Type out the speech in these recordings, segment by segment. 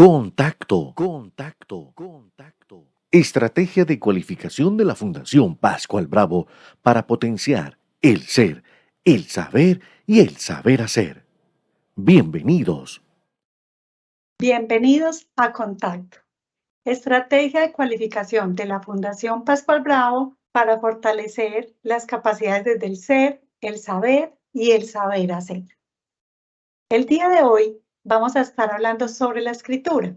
Contacto. Estrategia de cualificación de la Fundación Pascual Bravo para potenciar el ser, el saber y el saber hacer. Bienvenidos. Bienvenidos a Contacto, estrategia de cualificación de la Fundación Pascual Bravo para fortalecer las capacidades desde el ser, el saber y el saber hacer. El día de hoy vamos a estar hablando sobre la escritura.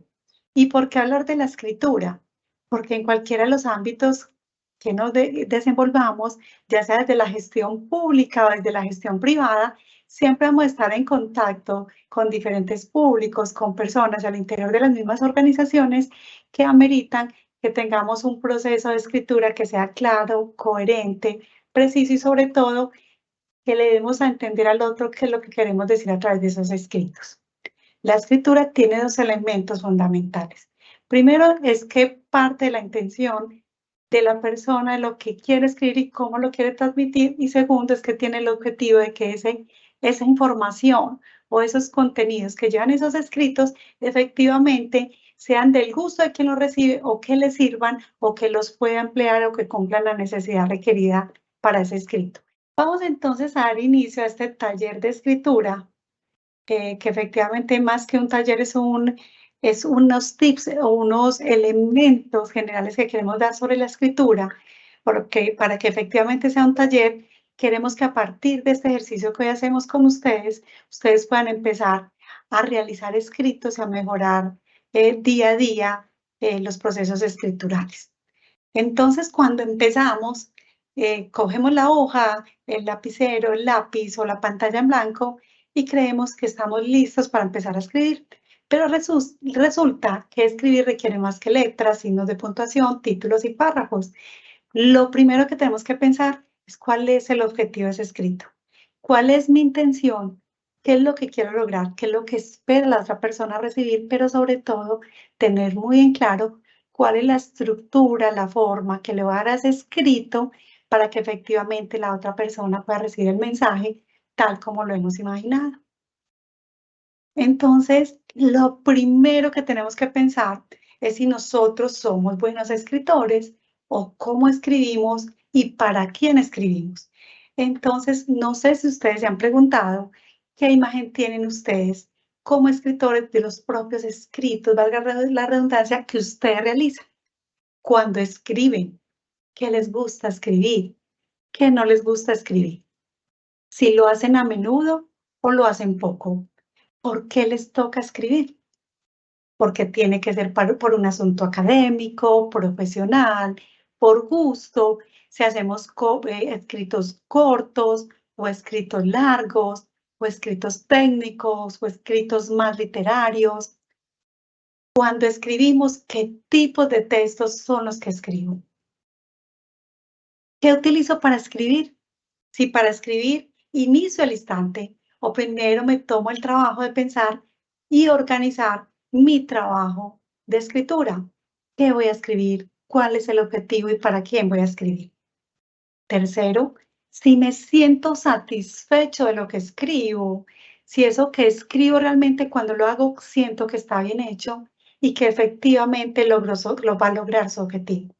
¿Y por qué hablar de la escritura? Porque en cualquiera de los ámbitos que nos desenvolvamos, ya sea desde la gestión pública o desde la gestión privada, siempre vamos a estar en contacto con diferentes públicos, con personas al interior de las mismas organizaciones que ameritan que tengamos un proceso de escritura que sea claro, coherente, preciso y sobre todo que le demos a entender al otro qué es lo que queremos decir a través de esos escritos. La escritura tiene dos elementos fundamentales. Primero es que parte de la intención de la persona, de lo que quiere escribir y cómo lo quiere transmitir. Y segundo es que tiene el objetivo de que esa información o esos contenidos que llevan esos escritos efectivamente sean del gusto de quien los recibe o que le sirvan o que los pueda emplear o que cumplan la necesidad requerida para ese escrito. Vamos entonces a dar inicio a este taller de escritura que efectivamente más que un taller es unos tips o unos elementos generales que queremos dar sobre la escritura, porque para que efectivamente sea un taller, queremos que a partir de este ejercicio que hoy hacemos con ustedes puedan empezar a realizar escritos y a mejorar día a día los procesos escriturales. Entonces, cuando empezamos, cogemos la hoja, el lapicero, el lápiz o la pantalla en blanco y creemos que estamos listos para empezar a escribir. Pero resulta que escribir requiere más que letras, signos de puntuación, títulos y párrafos. Lo primero que tenemos que pensar es cuál es el objetivo de ese escrito. ¿Cuál es mi intención? ¿Qué es lo que quiero lograr? ¿Qué es lo que espera la otra persona recibir? Pero sobre todo, tener muy en claro cuál es la estructura, la forma que le voy a dar a ese escrito para que efectivamente la otra persona pueda recibir el mensaje tal como lo hemos imaginado. Entonces, lo primero que tenemos que pensar es si nosotros somos buenos escritores o cómo escribimos y para quién escribimos. Entonces, no sé si ustedes se han preguntado qué imagen tienen ustedes como escritores de los propios escritos, valga la redundancia, que ustedes realizan. Cuando escriben, ¿qué les gusta escribir? ¿Qué no les gusta escribir? Si lo hacen a menudo o lo hacen poco. ¿Por qué les toca escribir? Porque tiene que ser por un asunto académico, profesional, por gusto, si hacemos escritos cortos o escritos largos o escritos técnicos o escritos más literarios. Cuando escribimos, ¿qué tipos de textos son los que escribo? ¿Qué utilizo para escribir? Si para escribir inicio el instante o primero me tomo el trabajo de pensar y organizar mi trabajo de escritura. ¿Qué voy a escribir? ¿Cuál es el objetivo y para quién voy a escribir? Tercero, si me siento satisfecho de lo que escribo, si eso que escribo realmente cuando lo hago siento que está bien hecho y que efectivamente lo va a lograr su objetivo.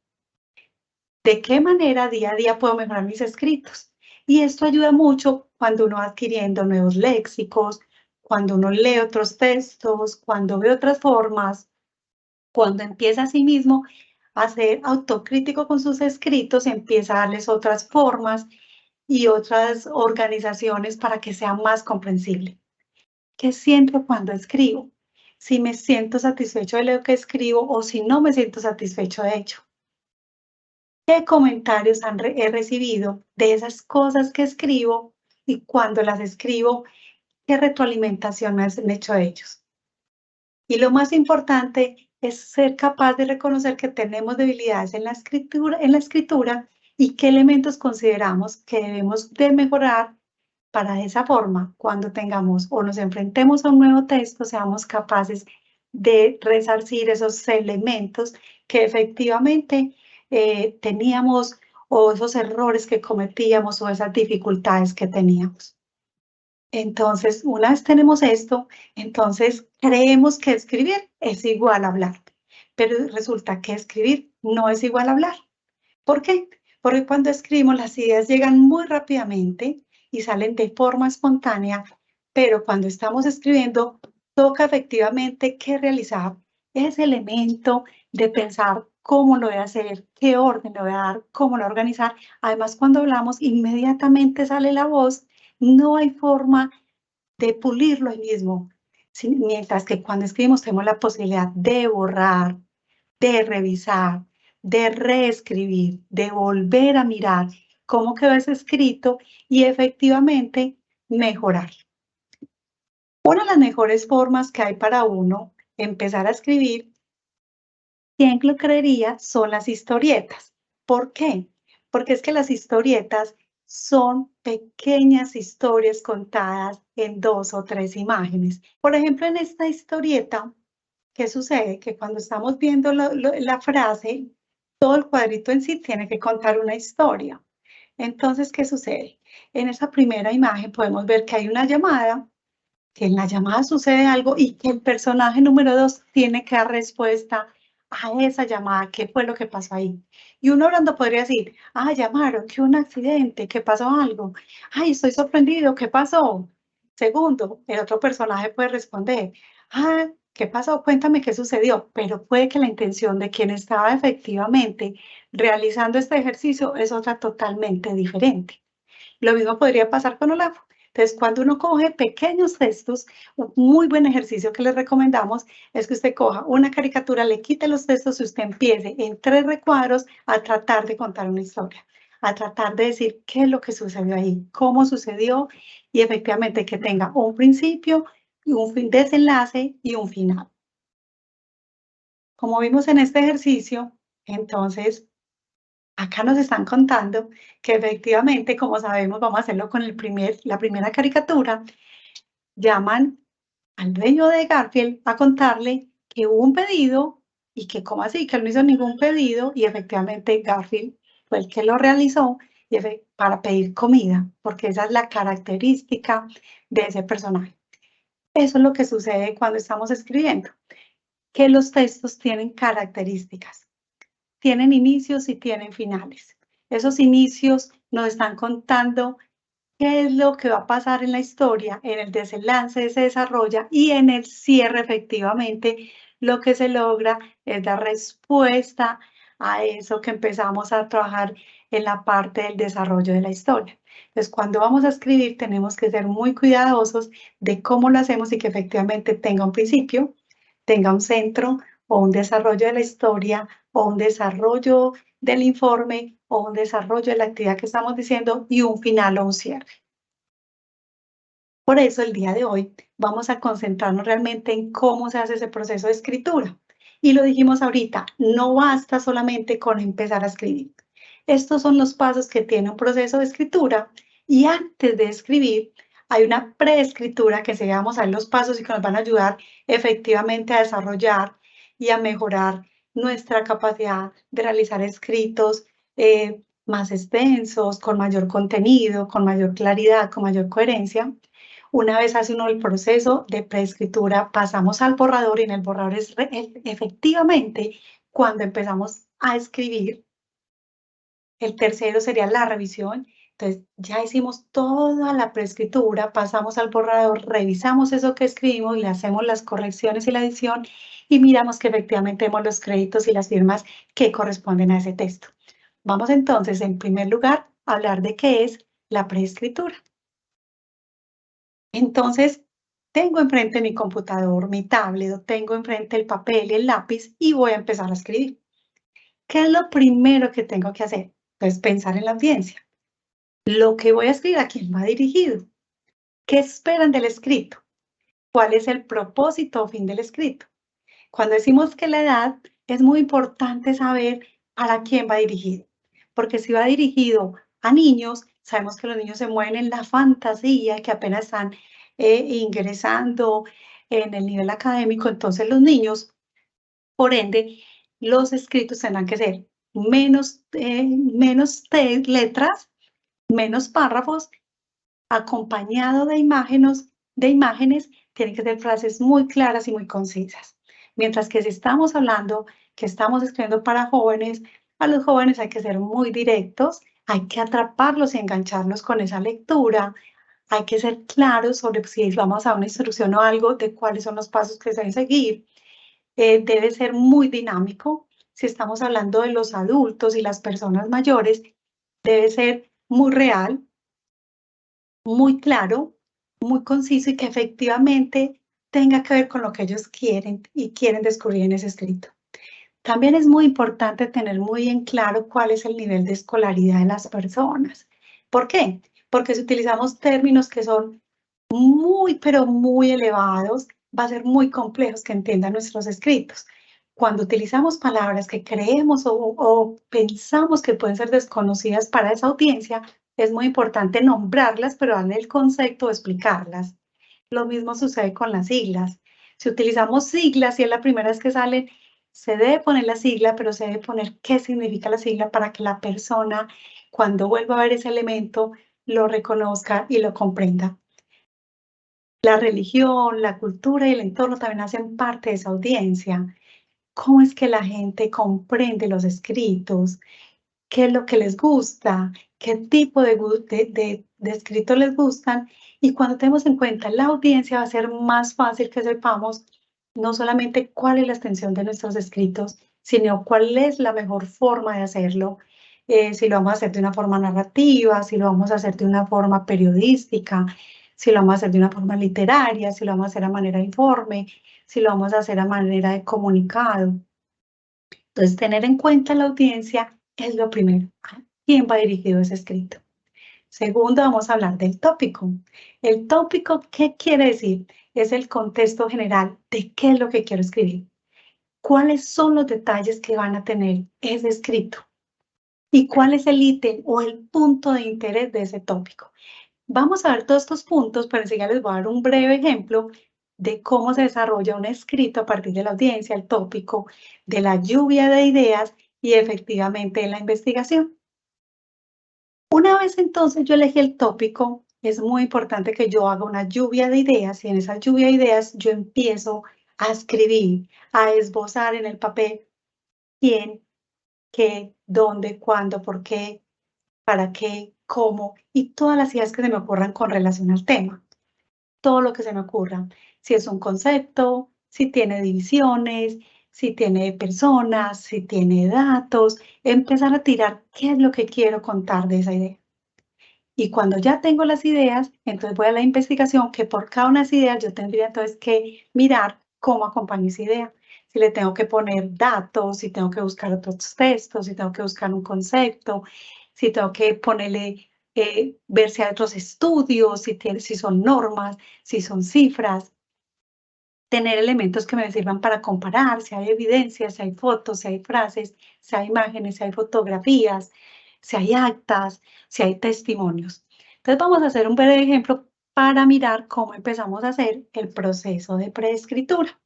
¿De qué manera día a día puedo mejorar mis escritos? Y esto ayuda mucho cuando uno va adquiriendo nuevos léxicos, cuando uno lee otros textos, cuando ve otras formas, cuando empieza a sí mismo a ser autocrítico con sus escritos, empieza a darles otras formas y otras organizaciones para que sea más comprensible. ¿Qué siento cuando escribo? Si me siento satisfecho de lo que escribo o si no me siento satisfecho de ello. ¿Qué comentarios he recibido de esas cosas que escribo y cuando las escribo, qué retroalimentación me han hecho ellos? Y lo más importante es ser capaz de reconocer que tenemos debilidades en la escritura y qué elementos consideramos que debemos de mejorar para de esa forma, cuando tengamos o nos enfrentemos a un nuevo texto, seamos capaces de resarcir esos elementos que efectivamente teníamos o esos errores que cometíamos o esas dificultades que teníamos. Entonces, una vez tenemos esto, entonces creemos que escribir es igual a hablar, pero resulta que escribir no es igual a hablar. ¿Por qué? Porque cuando escribimos las ideas llegan muy rápidamente y salen de forma espontánea, pero cuando estamos escribiendo toca efectivamente que realizar ese elemento de pensar cómo lo voy a hacer, qué orden le voy a dar, cómo lo voy a organizar. Además, cuando hablamos, inmediatamente sale la voz, no hay forma de pulirlo ahí mismo. Mientras que cuando escribimos tenemos la posibilidad de borrar, de revisar, de reescribir, de volver a mirar cómo quedó ese escrito y efectivamente mejorar. Una de las mejores formas que hay para uno empezar a escribir, ¿quién lo creería? Son las historietas. ¿Por qué? Porque es que las historietas son pequeñas historias contadas en 2 o 3 imágenes. Por ejemplo, en esta historieta, ¿qué sucede? Que cuando estamos viendo la frase, todo el cuadrito en sí tiene que contar una historia. Entonces, ¿qué sucede? En esa primera imagen podemos ver que hay una llamada, que en la llamada sucede algo y que el personaje número 2 tiene que dar respuesta a esa llamada, qué fue lo que pasó ahí. Y uno hablando podría decir, ah, llamaron, que hubo un accidente, que pasó algo. Ay, estoy sorprendido, ¿qué pasó? Segundo, el otro personaje puede responder, ah, ¿qué pasó? Cuéntame qué sucedió. Pero puede que la intención de quien estaba efectivamente realizando este ejercicio es otra totalmente diferente. Lo mismo podría pasar con Olaf. Entonces, cuando uno coge pequeños textos, un muy buen ejercicio que les recomendamos es que usted coja una caricatura, le quite los textos y usted empiece en 3 recuadros a tratar de contar una historia, a tratar de decir qué es lo que sucedió ahí, cómo sucedió y efectivamente que tenga un principio y un desenlace y un final. Como vimos en este ejercicio, entonces acá nos están contando que efectivamente, como sabemos, vamos a hacerlo con la primera caricatura, llaman al dueño de Garfield a contarle que hubo un pedido y que cómo así, que él no hizo ningún pedido y efectivamente Garfield fue el que lo realizó para pedir comida, porque esa es la característica de ese personaje. Eso es lo que sucede cuando estamos escribiendo, que los textos tienen características. Tienen inicios y tienen finales. Esos inicios nos están contando qué es lo que va a pasar en la historia, en el desenlace se desarrolla y en el cierre efectivamente lo que se logra es dar respuesta a eso que empezamos a trabajar en la parte del desarrollo de la historia. Entonces, cuando vamos a escribir tenemos que ser muy cuidadosos de cómo lo hacemos y que efectivamente tenga un principio, tenga un centro o un desarrollo de la historia o un desarrollo del informe o un desarrollo de la actividad que estamos diciendo y un final o un cierre. Por eso el día de hoy vamos a concentrarnos realmente en cómo se hace ese proceso de escritura. Y lo dijimos ahorita, no basta solamente con empezar a escribir. Estos son los pasos que tiene un proceso de escritura y antes de escribir hay una preescritura que se vamos a ver los pasos y que nos van a ayudar efectivamente a desarrollar y a mejorar nuestra capacidad de realizar escritos más extensos, con mayor contenido, con mayor claridad, con mayor coherencia. Una vez hace uno el proceso de preescritura, pasamos al borrador y en el borrador es efectivamente cuando empezamos a escribir. El tercero sería la revisión. Entonces, ya hicimos toda la preescritura, pasamos al borrador, revisamos eso que escribimos, le hacemos las correcciones y la edición y miramos que efectivamente tenemos los créditos y las firmas que corresponden a ese texto. Vamos entonces, en primer lugar, a hablar de qué es la preescritura. Entonces, tengo enfrente mi computador, mi tablet, tengo enfrente el papel y el lápiz y voy a empezar a escribir. ¿Qué es lo primero que tengo que hacer? Pues pensar en la audiencia. Lo que voy a escribir, ¿a quién va dirigido? ¿Qué esperan del escrito? ¿Cuál es el propósito o fin del escrito? Cuando decimos que la edad, es muy importante saber para quién va dirigido. Porque si va dirigido a niños, sabemos que los niños se mueven en la fantasía, que apenas están ingresando en el nivel académico, entonces los niños, por ende, los escritos tendrán que ser menos letras, menos párrafos acompañado de imágenes, tienen que ser frases muy claras y muy concisas. Mientras que si estamos hablando que estamos escribiendo para jóvenes, a los jóvenes hay que ser muy directos, hay que atraparlos y engancharlos con esa lectura, hay que ser claros sobre si vamos a una instrucción o algo de cuáles son los pasos que se deben seguir. Debe ser muy dinámico. Si estamos hablando de los adultos y las personas mayores, debe ser muy real, muy claro, muy conciso y que efectivamente tenga que ver con lo que ellos quieren y quieren descubrir en ese escrito. También es muy importante tener muy en claro cuál es el nivel de escolaridad de las personas. ¿Por qué? Porque si utilizamos términos que son muy, pero muy elevados, va a ser muy complejo que entiendan nuestros escritos. Cuando utilizamos palabras que creemos o pensamos que pueden ser desconocidas para esa audiencia, es muy importante nombrarlas, pero darle el concepto o explicarlas. Lo mismo sucede con las siglas. Si utilizamos siglas y es la primera vez que salen, se debe poner la sigla, pero se debe poner qué significa la sigla para que la persona, cuando vuelva a ver ese elemento, lo reconozca y lo comprenda. La religión, la cultura y el entorno también hacen parte de esa audiencia. ¿Cómo es que la gente comprende los escritos? ¿Qué es lo que les gusta? ¿Qué tipo de escritos les gustan? Y cuando tenemos en cuenta la audiencia, va a ser más fácil que sepamos no solamente cuál es la extensión de nuestros escritos, sino cuál es la mejor forma de hacerlo. Si lo vamos a hacer de una forma narrativa, si lo vamos a hacer de una forma periodística, si lo vamos a hacer de una forma literaria, si lo vamos a hacer a manera de informe, si lo vamos a hacer a manera de comunicado. Entonces, tener en cuenta la audiencia es lo primero. ¿A quién va dirigido ese escrito? Segundo, vamos a hablar del tópico. El tópico, ¿qué quiere decir? Es el contexto general de qué es lo que quiero escribir. ¿Cuáles son los detalles que van a tener ese escrito? ¿Y cuál es el ítem o el punto de interés de ese tópico? Vamos a ver todos estos puntos, pero enseguida les voy a dar un breve ejemplo de cómo se desarrolla un escrito a partir de la audiencia, el tópico, de la lluvia de ideas y efectivamente de la investigación. Una vez entonces yo elegí el tópico, es muy importante que yo haga una lluvia de ideas y en esa lluvia de ideas yo empiezo a escribir, a esbozar en el papel quién, qué, dónde, cuándo, por qué, para qué, cómo y todas las ideas que se me ocurran con relación al tema. Todo lo que se me ocurra. Si es un concepto, si tiene divisiones, si tiene personas, si tiene datos, empezar a tirar qué es lo que quiero contar de esa idea. Y cuando ya tengo las ideas, entonces voy a la investigación, que por cada una de las ideas yo tendría entonces que mirar cómo acompaño esa idea. Si le tengo que poner datos, si tengo que buscar otros textos, si tengo que buscar un concepto, si tengo que ponerle, ver si hay otros estudios, si son normas, si son cifras. Tener elementos que me sirvan para comparar, si hay evidencias, si hay fotos, si hay frases, si hay imágenes, si hay fotografías, si hay actas, si hay testimonios. Entonces vamos a hacer un breve ejemplo para mirar cómo empezamos a hacer el proceso de preescritura.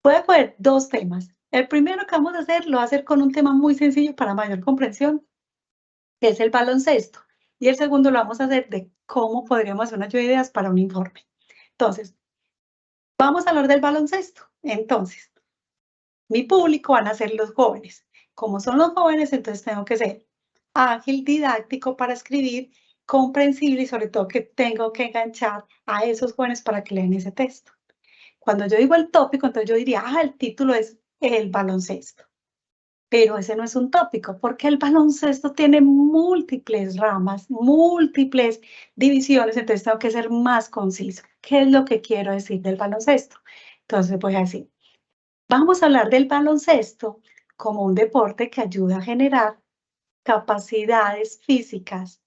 Voy a coger dos temas. El primero que vamos a hacer lo voy a hacer con un tema muy sencillo para mayor comprensión, que es el baloncesto. Y el segundo lo vamos a hacer de cómo podríamos hacer una lluvia de ideas para un informe. Entonces, vamos a hablar del baloncesto. Entonces, mi público van a ser los jóvenes. Como son los jóvenes, entonces tengo que ser ágil, didáctico para escribir, comprensible y sobre todo que tengo que enganchar a esos jóvenes para que lean ese texto. Cuando yo digo el tópico, entonces yo diría, el título es el baloncesto. Pero ese no es un tópico, porque el baloncesto tiene múltiples ramas, múltiples divisiones, entonces tengo que ser más conciso. ¿Qué es lo que quiero decir del baloncesto? Entonces voy a decir, vamos a hablar del baloncesto como un deporte que ayuda a generar capacidades físicas,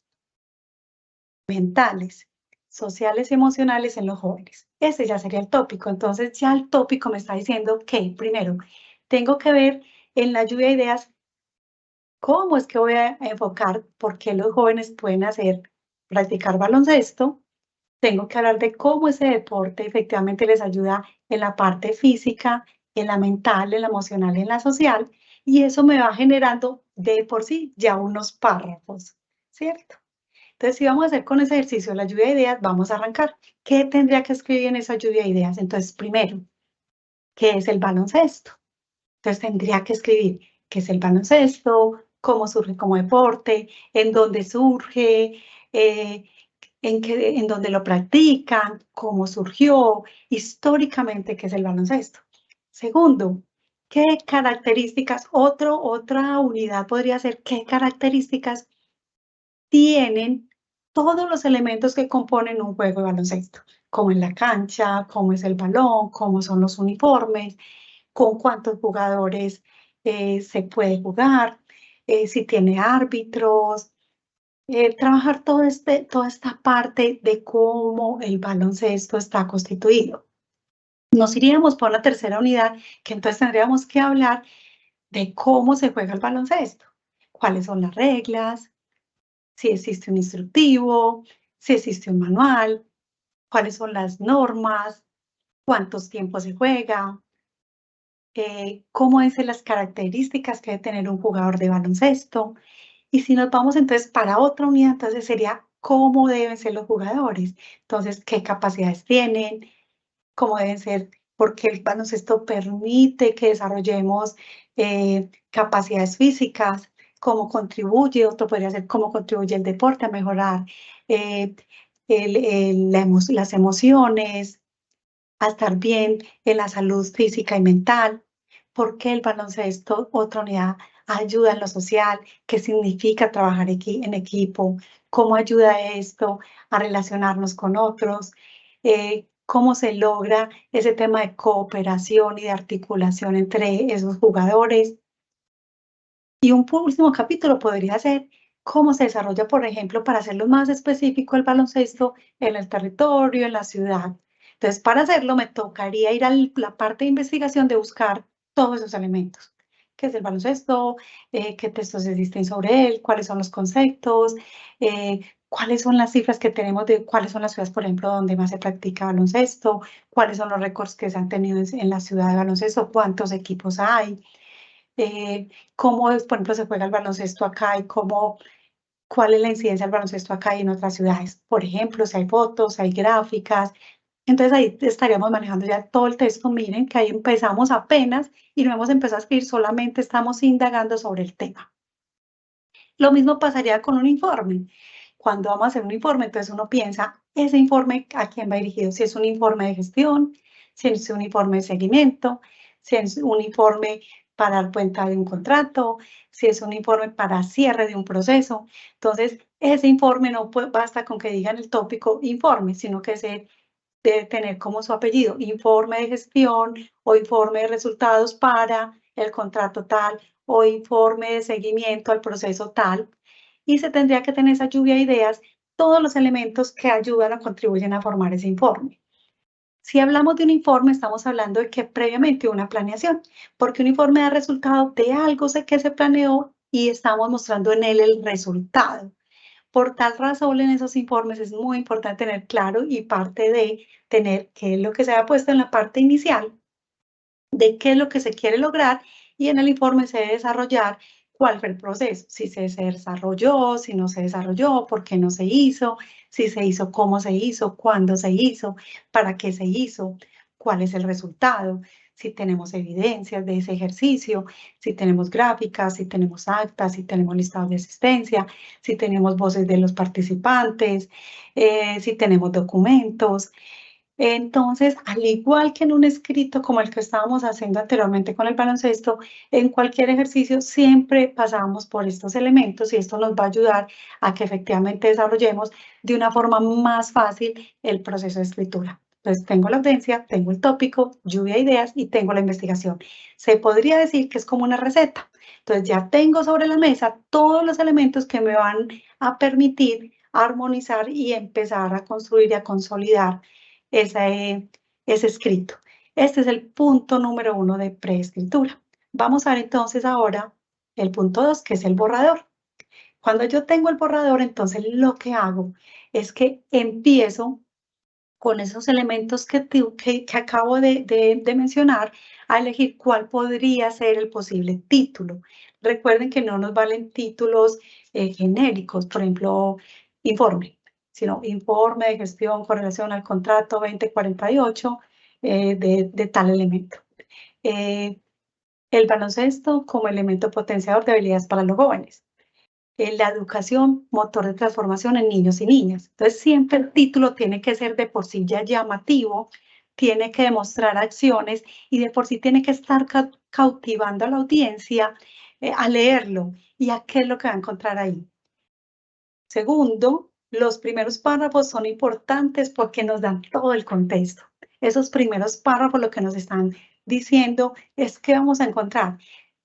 mentales, sociales y emocionales en los jóvenes. Ese ya sería el tópico. Entonces ya el tópico me está diciendo que, primero, tengo que ver en la lluvia de ideas cómo es que voy a enfocar por qué los jóvenes pueden practicar baloncesto. Tengo que hablar de cómo ese deporte efectivamente les ayuda en la parte física, en la mental, en la emocional, en la social, y eso me va generando de por sí ya unos párrafos, ¿cierto? Entonces, si vamos a hacer con ese ejercicio la lluvia de ideas, vamos a arrancar. ¿Qué tendría que escribir en esa lluvia de ideas? Entonces, primero, ¿qué es el baloncesto? Entonces, tendría que escribir qué es el baloncesto, cómo surge como deporte, en dónde surge, eh, en dónde lo practican, cómo surgió, históricamente qué es el baloncesto. Segundo, ¿qué características? Otra unidad podría ser qué características tienen todos los elementos que componen un juego de baloncesto, como en la cancha, cómo es el balón, cómo son los uniformes, con cuántos jugadores se puede jugar, si tiene árbitros, trabajar toda esta parte de cómo el baloncesto está constituido. Nos iríamos por la tercera unidad, que entonces tendríamos que hablar de cómo se juega el baloncesto, cuáles son las reglas, si existe un instructivo, si existe un manual, cuáles son las normas, cuántos tiempos se juega, cómo es las características que debe tener un jugador de baloncesto. Y si nos vamos entonces para otra unidad, entonces sería cómo deben ser los jugadores. Entonces, qué capacidades tienen, cómo deben ser, porque el baloncesto permite que desarrollemos capacidades físicas, cómo contribuye, otro podría ser cómo contribuye el deporte a mejorar eh, las emociones, a estar bien en la salud física y mental. ¿Por qué el baloncesto, otra unidad, ayuda en lo social? ¿Qué significa trabajar en equipo? ¿Cómo ayuda esto a relacionarnos con otros? ¿Cómo se logra ese tema de cooperación y de articulación entre esos jugadores? Y un último capítulo podría ser cómo se desarrolla, por ejemplo, para hacerlo más específico, el baloncesto en el territorio, en la ciudad. Entonces, para hacerlo, me tocaría ir a la parte de investigación de buscar todos esos elementos. ¿Qué es el baloncesto? ¿Qué textos existen sobre él? ¿Cuáles son los conceptos? ¿Cuáles son las cifras que tenemos de cuáles son las ciudades, por ejemplo, donde más se practica baloncesto? ¿Cuáles son los récords que se han tenido en la ciudad de baloncesto? ¿Cuántos equipos hay? Cómo, por ejemplo, se juega el baloncesto acá y cuál es la incidencia del baloncesto acá y en otras ciudades. Por ejemplo, si hay fotos, hay gráficas. Entonces ahí estaríamos manejando ya todo el texto. Miren que ahí empezamos apenas y no hemos empezado a escribir, solamente estamos indagando sobre el tema. Lo mismo pasaría con un informe. Cuando vamos a hacer un informe, entonces uno piensa, ese informe, ¿a quién va dirigido? Si es un informe de gestión, si es un informe de seguimiento, si es un informe para dar cuenta de un contrato, si es un informe para cierre de un proceso. Entonces, ese informe no basta con que digan el tópico informe, sino que se debe tener como su apellido, informe de gestión o informe de resultados para el contrato tal o informe de seguimiento al proceso tal. Y se tendría que tener esa lluvia de ideas, todos los elementos que ayudan o contribuyen a formar ese informe. Si hablamos de un informe, estamos hablando de que previamente hubo una planeación, porque un informe da resultado de algo que se planeó y estamos mostrando en él el resultado. Por tal razón, en esos informes es muy importante tener claro y parte de tener qué es lo que se ha puesto en la parte inicial, de qué es lo que se quiere lograr y en el informe se debe desarrollar cuál fue el proceso, si se desarrolló, si no se desarrolló, por qué no se hizo, si se hizo, cómo se hizo, cuándo se hizo, para qué se hizo, cuál es el resultado, si tenemos evidencias de ese ejercicio, si tenemos gráficas, si tenemos actas, si tenemos listados de asistencia, si tenemos voces de los participantes, si tenemos documentos. Entonces, al igual que en un escrito como el que estábamos haciendo anteriormente con el baloncesto, en cualquier ejercicio siempre pasamos por estos elementos y esto nos va a ayudar a que efectivamente desarrollemos de una forma más fácil el proceso de escritura. Entonces, tengo la audiencia, tengo el tópico, lluvia de ideas y tengo la investigación. Se podría decir que es como una receta. Entonces, ya tengo sobre la mesa todos los elementos que me van a permitir armonizar y empezar a construir y a consolidar ese escrito. Este es el punto número 1 de preescritura. Vamos a ver entonces ahora el punto 2, que es el borrador. Cuando yo tengo el borrador, entonces lo que hago es que empiezo con esos elementos que acabo de mencionar a elegir cuál podría ser el posible título. Recuerden que no nos valen títulos genéricos, por ejemplo, informe, sino informe de gestión con relación al contrato 2048 de tal elemento. El baloncesto como elemento potenciador de habilidades para los jóvenes. La educación, motor de transformación en niños y niñas. Entonces, siempre el título tiene que ser de por sí ya llamativo, tiene que demostrar acciones y de por sí tiene que estar cautivando a la audiencia a leerlo y a qué es lo que va a encontrar ahí. Segundo, los primeros párrafos son importantes porque nos dan todo el contexto. Esos primeros párrafos lo que nos están diciendo es qué vamos a encontrar.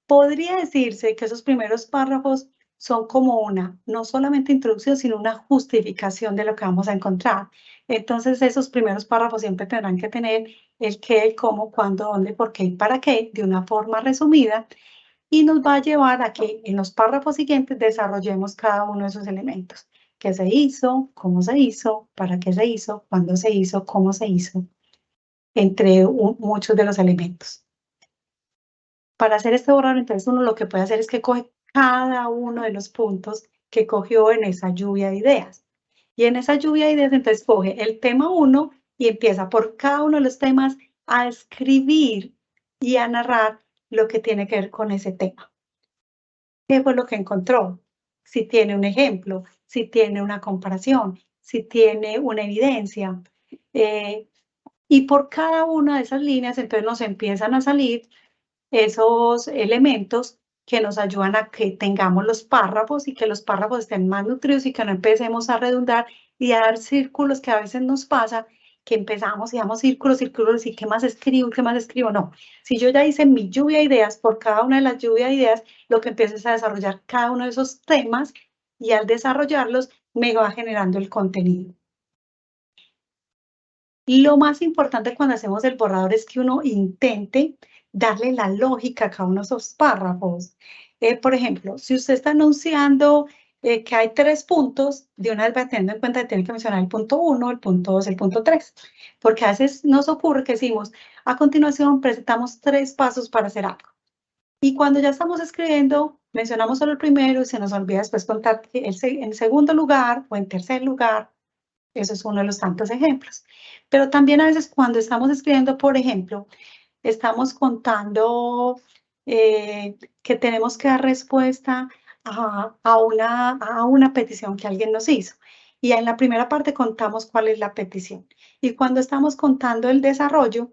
Podría decirse que esos primeros párrafos son como una, no solamente introducción, sino una justificación de lo que vamos a encontrar. Entonces, esos primeros párrafos siempre tendrán que tener el qué, el cómo, cuándo, dónde, por qué y para qué, de una forma resumida, y nos va a llevar a que en los párrafos siguientes desarrollemos cada uno de esos elementos. ¿Qué se hizo? ¿Cómo se hizo? ¿Para qué se hizo? ¿Cuándo se hizo? ¿Cómo se hizo? Entre muchos de los elementos. Para hacer este borrador, entonces uno lo que puede hacer es que coge cada uno de los puntos que cogió en esa lluvia de ideas. Y en esa lluvia de ideas, entonces coge el tema 1 y empieza por cada uno de los temas a escribir y a narrar lo que tiene que ver con ese tema. ¿Qué fue lo que encontró? Si tiene un ejemplo, si tiene una comparación, si tiene una evidencia. Y por cada una de esas líneas, entonces nos empiezan a salir esos elementos que nos ayudan a que tengamos los párrafos y que los párrafos estén más nutridos y que no empecemos a redundar y a dar círculos que a veces nos pasa, que empezamos y damos círculos, círculos, y qué más escribo, qué más escribo. No, si yo ya hice mi lluvia de ideas, por cada una de las lluvias de ideas, lo que empiezo es a desarrollar cada uno de esos temas y al desarrollarlos me va generando el contenido. Lo más importante cuando hacemos el borrador es que uno intente darle la lógica a cada uno de esos párrafos. Por ejemplo, si usted está anunciando que hay 3 puntos, de una vez va teniendo en cuenta que tiene que mencionar el punto 1, el punto 2, el punto 3, porque a veces nos ocurre que decimos, a continuación presentamos 3 pasos para hacer algo. Y cuando ya estamos escribiendo, mencionamos solo el primero y se nos olvida después contar que en segundo lugar o en tercer lugar. Eso es uno de los tantos ejemplos. Pero también a veces cuando estamos escribiendo, por ejemplo, estamos contando que tenemos que dar respuesta a una petición que alguien nos hizo. Y en la primera parte contamos cuál es la petición. Y cuando estamos contando el desarrollo,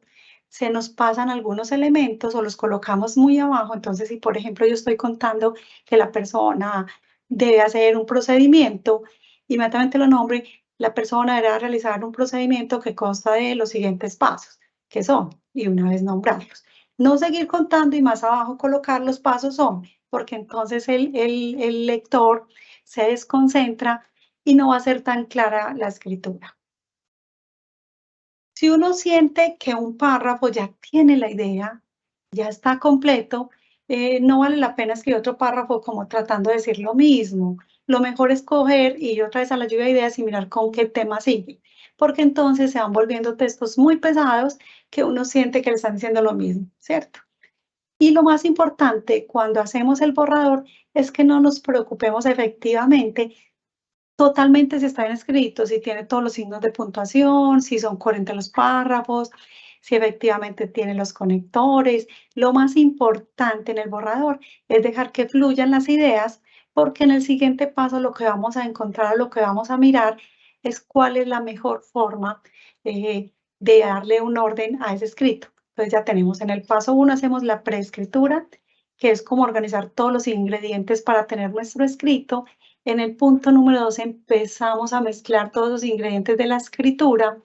se nos pasan algunos elementos o los colocamos muy abajo. Entonces, si por ejemplo yo estoy contando que la persona debe hacer un procedimiento, inmediatamente lo nombre, la persona deberá realizar un procedimiento que consta de los siguientes pasos, que son, y una vez nombrarlos. No seguir contando y más abajo colocar los pasos son, porque entonces el lector se desconcentra y no va a ser tan clara la escritura. Si uno siente que un párrafo ya tiene la idea, ya está completo, no vale la pena escribir otro párrafo como tratando de decir lo mismo. Lo mejor es coger y ir otra vez a la lluvia de ideas y mirar con qué tema sigue, porque entonces se van volviendo textos muy pesados que uno siente que le están diciendo lo mismo, ¿cierto? Y lo más importante cuando hacemos el borrador es que no nos preocupemos efectivamente totalmente si está bien escrito, si tiene todos los signos de puntuación, si son coherentes los párrafos, si efectivamente tiene los conectores. Lo más importante en el borrador es dejar que fluyan las ideas, porque en el siguiente paso lo que vamos a encontrar, lo que vamos a mirar es cuál es la mejor forma de darle un orden a ese escrito. Entonces ya tenemos en el paso 1 hacemos la preescritura, que es como organizar todos los ingredientes para tener nuestro escrito. En el punto número 2 empezamos a mezclar todos los ingredientes de la escritura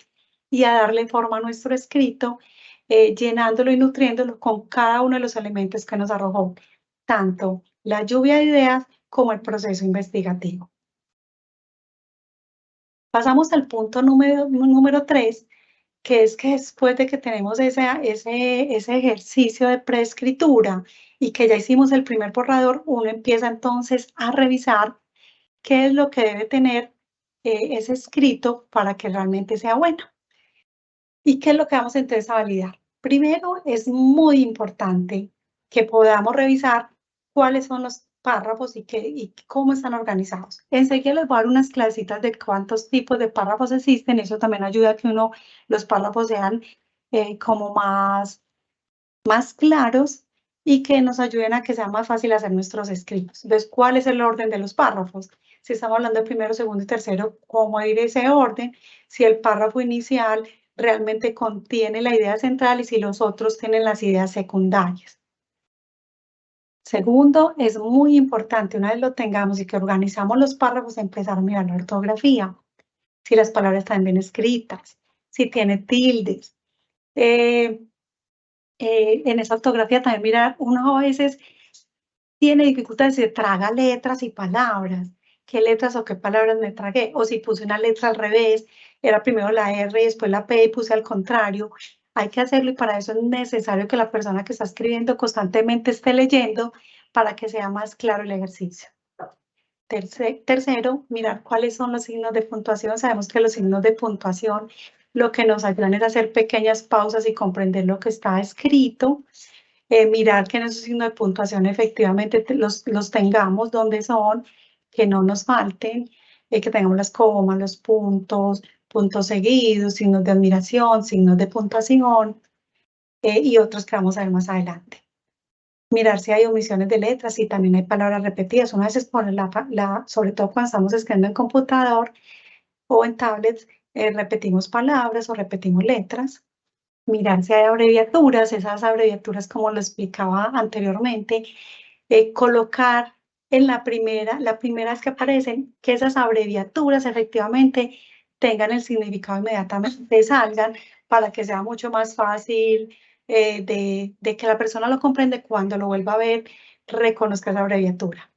y a darle forma a nuestro escrito, llenándolo y nutriéndolo con cada uno de los elementos que nos arrojó, tanto la lluvia de ideas como el proceso investigativo. Pasamos al punto número 3, que es que después de que tenemos ese ejercicio de preescritura y que ya hicimos el primer borrador, uno empieza entonces a revisar qué es lo que debe tener ese escrito para que realmente sea bueno. ¿Y qué es lo que vamos entonces a validar? Primero, es muy importante que podamos revisar cuáles son los párrafos y cómo están organizados. Enseguida les voy a dar unas clasitas de cuántos tipos de párrafos existen. Eso también ayuda a que los párrafos sean como más claros y que nos ayuden a que sea más fácil hacer nuestros escritos. Entonces, ¿cuál es el orden de los párrafos? Si estamos hablando de primero, segundo y tercero, ¿cómo ir ese orden? Si el párrafo inicial realmente contiene la idea central y si los otros tienen las ideas secundarias. Segundo, es muy importante, una vez lo tengamos y que organizamos los párrafos, empezar a mirar la ortografía, si las palabras están bien escritas, si tiene tildes. En esa ortografía también mirar, uno a veces tiene dificultades, se traga letras y palabras. ¿Qué letras o qué palabras me tragué? O si puse una letra al revés, era primero la R y después la P y puse al contrario. Hay que hacerlo y para eso es necesario que la persona que está escribiendo constantemente esté leyendo para que sea más claro el ejercicio. Tercero, mirar cuáles son los signos de puntuación. Sabemos que los signos de puntuación lo que nos ayudan es hacer pequeñas pausas y comprender lo que está escrito. Mirar que en esos signos de puntuación efectivamente los tengamos donde son, que no nos falten, que tengamos las comas, los puntos, puntos seguidos, signos de admiración, signos de puntuación y otros que vamos a ver más adelante. Mirar si hay omisiones de letras, si también hay palabras repetidas. Una vez pone sobre todo cuando estamos escribiendo en computador o en tablets, repetimos palabras o repetimos letras. Mirar si hay abreviaturas, esas abreviaturas como lo explicaba anteriormente, colocar en la primera vez que aparecen, que esas abreviaturas efectivamente tengan el significado inmediatamente, salgan para que sea mucho más fácil de que la persona lo comprende cuando lo vuelva a ver, reconozca esa abreviatura.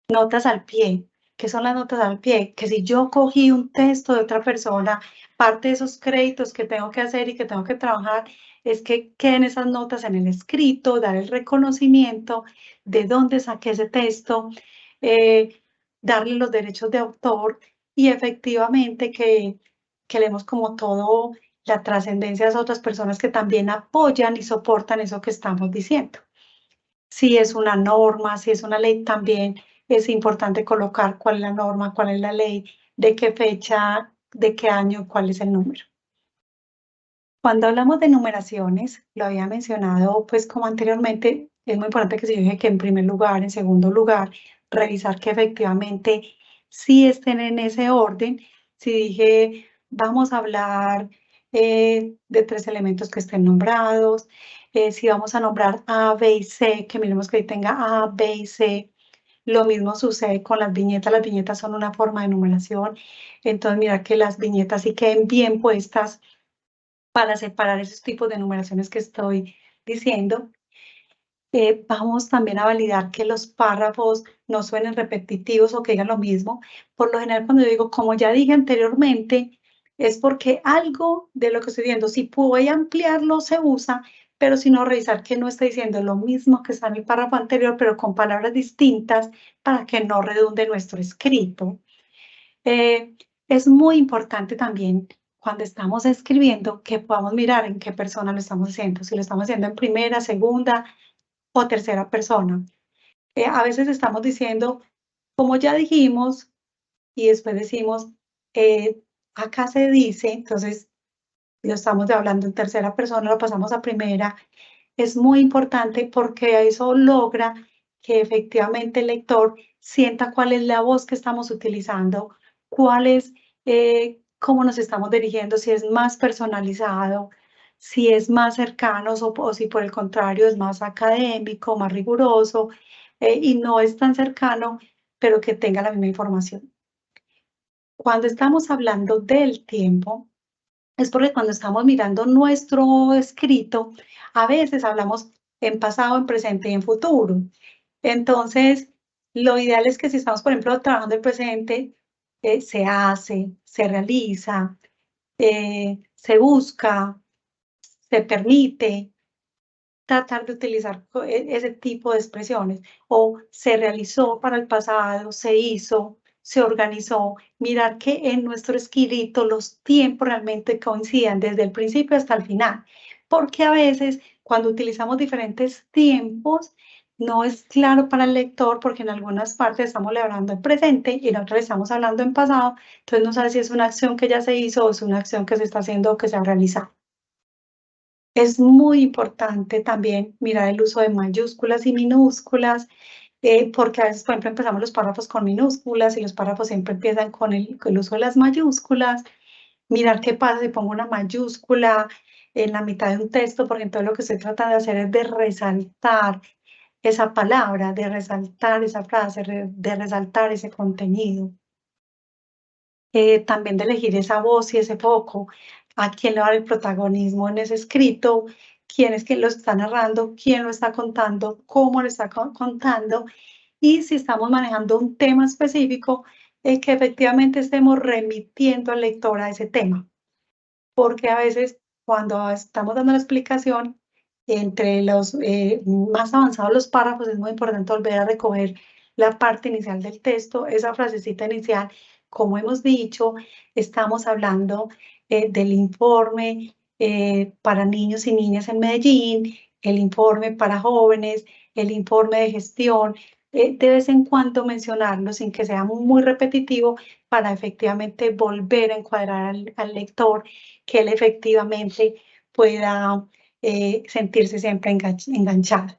Notas al pie. ¿Qué son las notas al pie? Que si yo cogí un texto de otra persona, parte de esos créditos que tengo que hacer y que tengo que trabajar es que queden esas notas en el escrito, dar el reconocimiento de dónde saqué ese texto, darle los derechos de autor y efectivamente que leemos como todo la trascendencia de esas otras personas que también apoyan y soportan eso que estamos diciendo. Si es una norma, si es una ley, también es importante colocar cuál es la norma, cuál es la ley, de qué fecha, de qué año, cuál es el número. Cuando hablamos de numeraciones, lo había mencionado, pues como anteriormente, es muy importante que se dije que en primer lugar, en segundo lugar, revisar que efectivamente sí estén en ese orden. Si dije, vamos a hablar de 3 elementos que estén nombrados, si vamos a nombrar A, B y C, que miremos que ahí tenga A, B y C. Lo mismo sucede con las viñetas son una forma de numeración. Entonces, mira que las viñetas sí queden bien puestas para separar esos tipos de numeraciones que estoy diciendo. Vamos también a validar que los párrafos no suenen repetitivos o que digan lo mismo. Por lo general, cuando yo digo, como ya dije anteriormente, es porque algo de lo que estoy viendo, si voy a ampliarlo, se usa, pero si no, revisar que no está diciendo lo mismo que está en el párrafo anterior, pero con palabras distintas para que no redunde nuestro escrito. Es muy importante también cuando estamos escribiendo que podamos mirar en qué persona lo estamos haciendo, si lo estamos haciendo en primera, segunda o tercera persona. A veces estamos diciendo, como ya dijimos, y después decimos, acá se dice, entonces lo estamos hablando en tercera persona, lo pasamos a primera. Es muy importante porque eso logra que efectivamente el lector sienta cuál es la voz que estamos utilizando, cuál es, cómo nos estamos dirigiendo, si es más personalizado, si es más cercano o si por el contrario es más académico, más riguroso y no es tan cercano, pero que tenga la misma información. Cuando estamos hablando del tiempo, es porque cuando estamos mirando nuestro escrito, a veces hablamos en pasado, en presente y en futuro. Entonces, lo ideal es que si estamos, por ejemplo, trabajando el presente, se hace, se realiza, se busca, se permite, tratar de utilizar ese tipo de expresiones. O se realizó para el pasado, se hizo, se organizó. Mirar que en nuestro escrito los tiempos realmente coincidan desde el principio hasta el final. Porque a veces cuando utilizamos diferentes tiempos, no es claro para el lector porque en algunas partes estamos hablando en presente y en otras estamos hablando en pasado, entonces no sabe si es una acción que ya se hizo o es una acción que se está haciendo o que se ha realizado. Es muy importante también mirar el uso de mayúsculas y minúsculas, porque a veces, por ejemplo, empezamos los párrafos con minúsculas y los párrafos siempre empiezan con el uso de las mayúsculas. Mirar qué pasa si pongo una mayúscula en la mitad de un texto, porque entonces lo que estoy tratando de hacer es de resaltar esa palabra, de resaltar esa frase, de resaltar ese contenido. También de elegir esa voz y ese foco, a quién le va a dar el protagonismo en ese escrito, quién es quien lo está narrando, quién lo está contando, cómo lo está contando, y si estamos manejando un tema específico, que efectivamente estemos remitiendo al lector a ese tema, porque a veces cuando estamos dando la explicación, entre los más avanzados los párrafos, es muy importante volver a recoger la parte inicial del texto, esa frasecita inicial. Como hemos dicho, estamos hablando del informe para niños y niñas en Medellín, el informe para jóvenes, el informe de gestión, de vez en cuando mencionarlo sin que sea muy repetitivo para efectivamente volver a encuadrar al lector, que él efectivamente pueda sentirse siempre enganchado.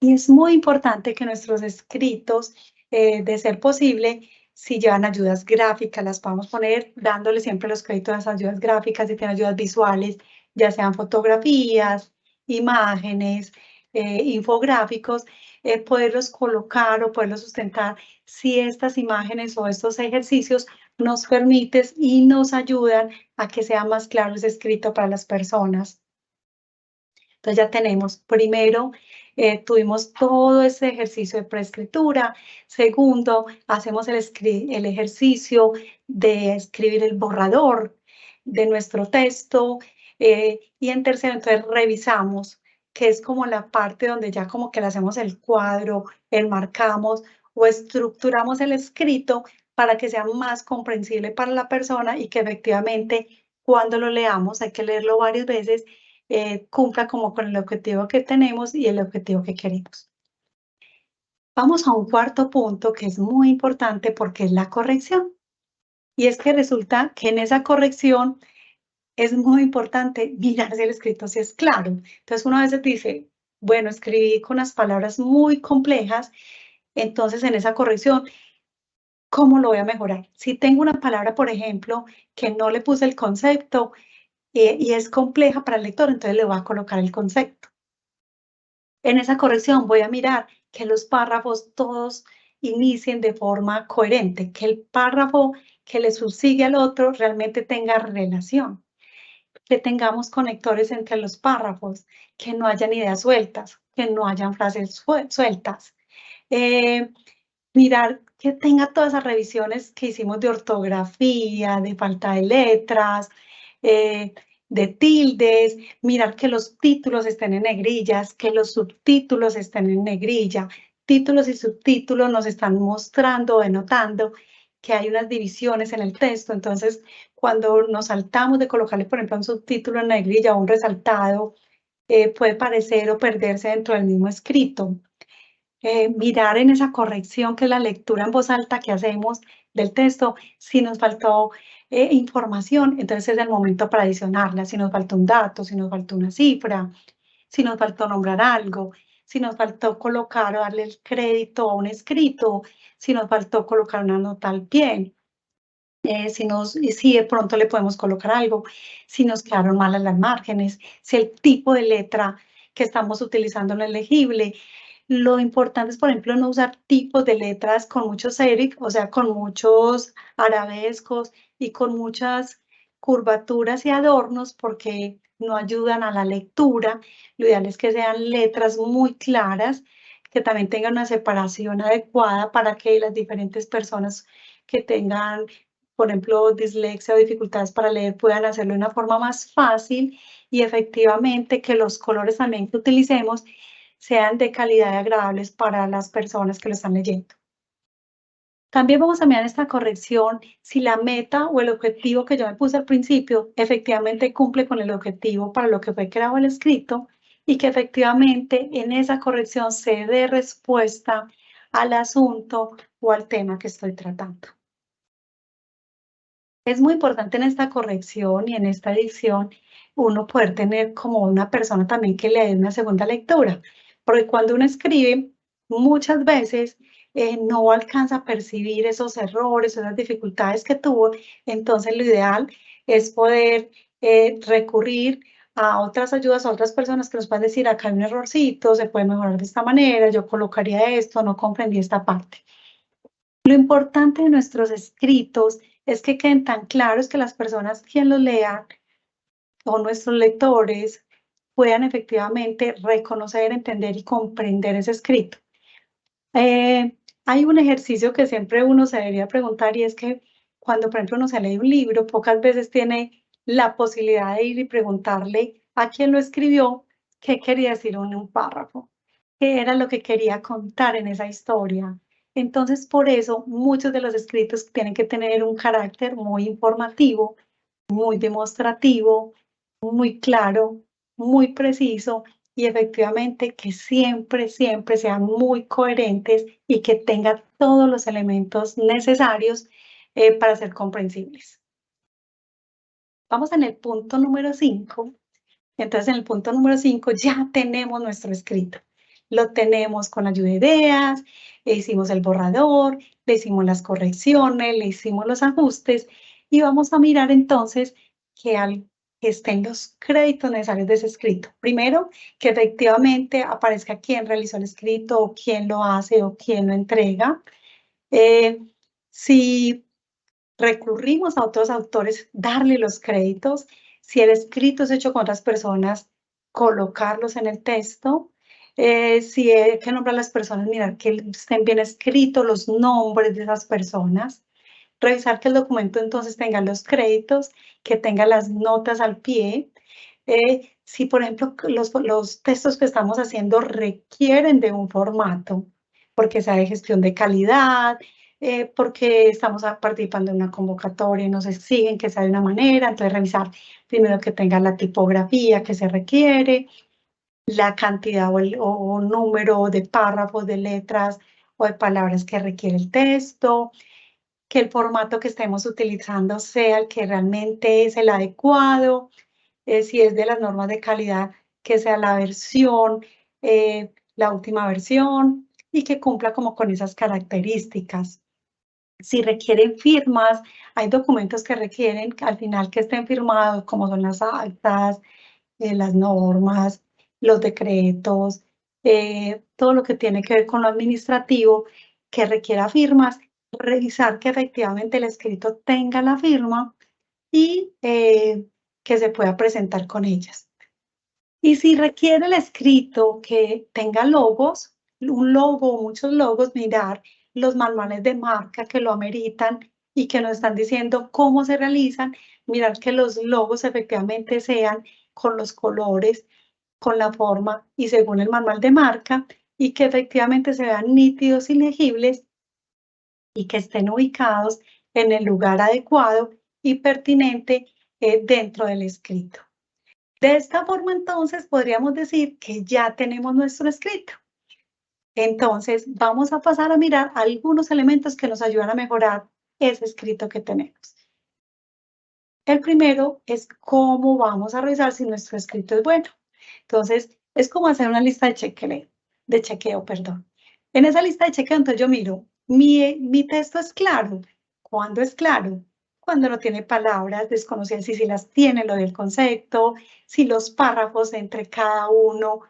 Y es muy importante que nuestros escritos, de ser posible, si llevan ayudas gráficas, las podamos poner dándole siempre los créditos a esas ayudas gráficas, si tienen ayudas visuales, ya sean fotografías, imágenes, infográficos, poderlos colocar o poderlos sustentar si estas imágenes o estos ejercicios nos permiten y nos ayudan a que sea más claro ese escrito para las personas. Entonces ya tenemos, primero, tuvimos todo ese ejercicio de preescritura. Segundo, hacemos el ejercicio de escribir el borrador de nuestro texto. Y en tercero, entonces revisamos, que es como la parte donde ya como que le hacemos el cuadro, enmarcamos o estructuramos el escrito para que sea más comprensible para la persona y que efectivamente cuando lo leamos, hay que leerlo varias veces, cumpla como con el objetivo que tenemos y el objetivo que queremos. Vamos a un cuarto punto que es muy importante porque es la corrección. Y es que resulta que en esa corrección es muy importante mirar si el escrito sí es claro. Entonces uno a veces dice, bueno, escribí con las palabras muy complejas, entonces en esa corrección, ¿cómo lo voy a mejorar? Si tengo una palabra, por ejemplo, que no le puse el concepto y es compleja para el lector, entonces le voy a colocar el concepto. En esa corrección voy a mirar que los párrafos todos inicien de forma coherente, que el párrafo que le subsigue al otro realmente tenga relación, que tengamos conectores entre los párrafos, que no hayan ideas sueltas, que no hayan frases sueltas. Eh, Mirar que tenga todas esas revisiones que hicimos de ortografía, de falta de letras, eh, de tildes, mirar que los títulos estén en negrillas, que los subtítulos estén en negrilla. Títulos y subtítulos nos están mostrando, denotando que hay unas divisiones en el texto. Entonces, cuando nos saltamos de colocarle, por ejemplo, un subtítulo en negrilla o un resaltado, puede parecer o perderse dentro del mismo escrito. Mirar en esa corrección que es la lectura en voz alta que hacemos del texto, si nos faltó información, entonces es el momento para adicionarla, si nos faltó un dato, si nos faltó una cifra, si nos faltó nombrar algo, si nos faltó colocar o darle el crédito a un escrito, si nos faltó colocar una nota al pie, si de pronto le podemos colocar algo, si nos quedaron malas las márgenes, si el tipo de letra que estamos utilizando no es legible. Lo importante es, por ejemplo, no usar tipos de letras con muchos serif, o sea, con muchos arabescos y con muchas curvaturas y adornos, porque no ayudan a la lectura. Lo ideal es que sean letras muy claras, que también tengan una separación adecuada para que las diferentes personas que tengan, por ejemplo, dislexia o dificultades para leer, puedan hacerlo de una forma más fácil y efectivamente que los colores también que utilicemos sean de calidad y agradables para las personas que lo están leyendo. También vamos a mirar esta corrección si la meta o el objetivo que yo me puse al principio efectivamente cumple con el objetivo para lo que fue creado el escrito y que efectivamente en esa corrección se dé respuesta al asunto o al tema que estoy tratando. Es muy importante en esta corrección y en esta edición uno poder tener como una persona también que le dé una segunda lectura, porque cuando uno escribe, muchas veces no alcanza a percibir esos errores, esas dificultades que tuvo, entonces lo ideal es poder recurrir a otras ayudas, a otras personas que nos puedan decir, acá hay un errorcito, se puede mejorar de esta manera, yo colocaría esto, no comprendí esta parte. Lo importante de nuestros escritos es que queden tan claros que las personas quien los lean o nuestros lectores puedan efectivamente reconocer, entender y comprender ese escrito. Hay un ejercicio que siempre uno se debería preguntar y es que cuando, por ejemplo, uno se lee un libro, pocas veces tiene la posibilidad de ir y preguntarle a quien lo escribió qué quería decir en un párrafo, qué era lo que quería contar en esa historia. Entonces, por eso, muchos de los escritos tienen que tener un carácter muy informativo, muy demostrativo, muy claro, muy preciso y efectivamente que siempre, siempre sean muy coherentes y que tengan todos los elementos necesarios para ser comprensibles. Vamos en el punto número 5. Entonces, en el punto número 5 ya tenemos nuestro escrito. Lo tenemos con ayuda de ideas, le hicimos el borrador, le hicimos las correcciones, le hicimos los ajustes y vamos a mirar entonces que estén los créditos necesarios de ese escrito. Primero, que efectivamente aparezca quién realizó el escrito, o quién lo hace o quién lo entrega. Si recurrimos a otros autores, darle los créditos. Si el escrito es hecho con otras personas, colocarlos en el texto. Si hay que nombrar a las personas, mirar que estén bien escritos los nombres de esas personas. Revisar que el documento entonces tenga los créditos, que tenga las notas al pie. Si, por ejemplo, los textos que estamos haciendo requieren de un formato, porque sea de gestión de calidad, porque estamos participando en una convocatoria y nos exigen que sea de una manera, entonces revisar primero que tenga la tipografía que se requiere, la cantidad o número de párrafos, de letras o de palabras que requiere el texto, que el formato que estemos utilizando sea el que realmente es el adecuado, si es de las normas de calidad, que sea la versión, la última versión y que cumpla como con esas características. Si requieren firmas, hay documentos que requieren al final que estén firmados, como son las actas, las normas, los decretos, todo lo que tiene que ver con lo administrativo que requiera firmas, revisar que efectivamente el escrito tenga la firma y que se pueda presentar con ellas. Y si requiere el escrito que tenga logos, un logo o muchos logos, mirar los manuales de marca que lo ameritan y que nos están diciendo cómo se realizan, mirar que los logos efectivamente sean con los colores, con la forma y según el manual de marca y que efectivamente se vean nítidos y legibles y que estén ubicados en el lugar adecuado y pertinente dentro del escrito. De esta forma, entonces, podríamos decir que ya tenemos nuestro escrito. Entonces, vamos a pasar a mirar algunos elementos que nos ayudan a mejorar ese escrito que tenemos. El primero es cómo vamos a revisar si nuestro escrito es bueno. Entonces, es como hacer una lista de chequeo, perdón. En esa lista de chequeo, entonces yo miro, mi texto es claro. ¿Cuándo es claro? Cuando no tiene palabras desconocidas y si las tiene, lo del concepto, si los párrafos entre cada uno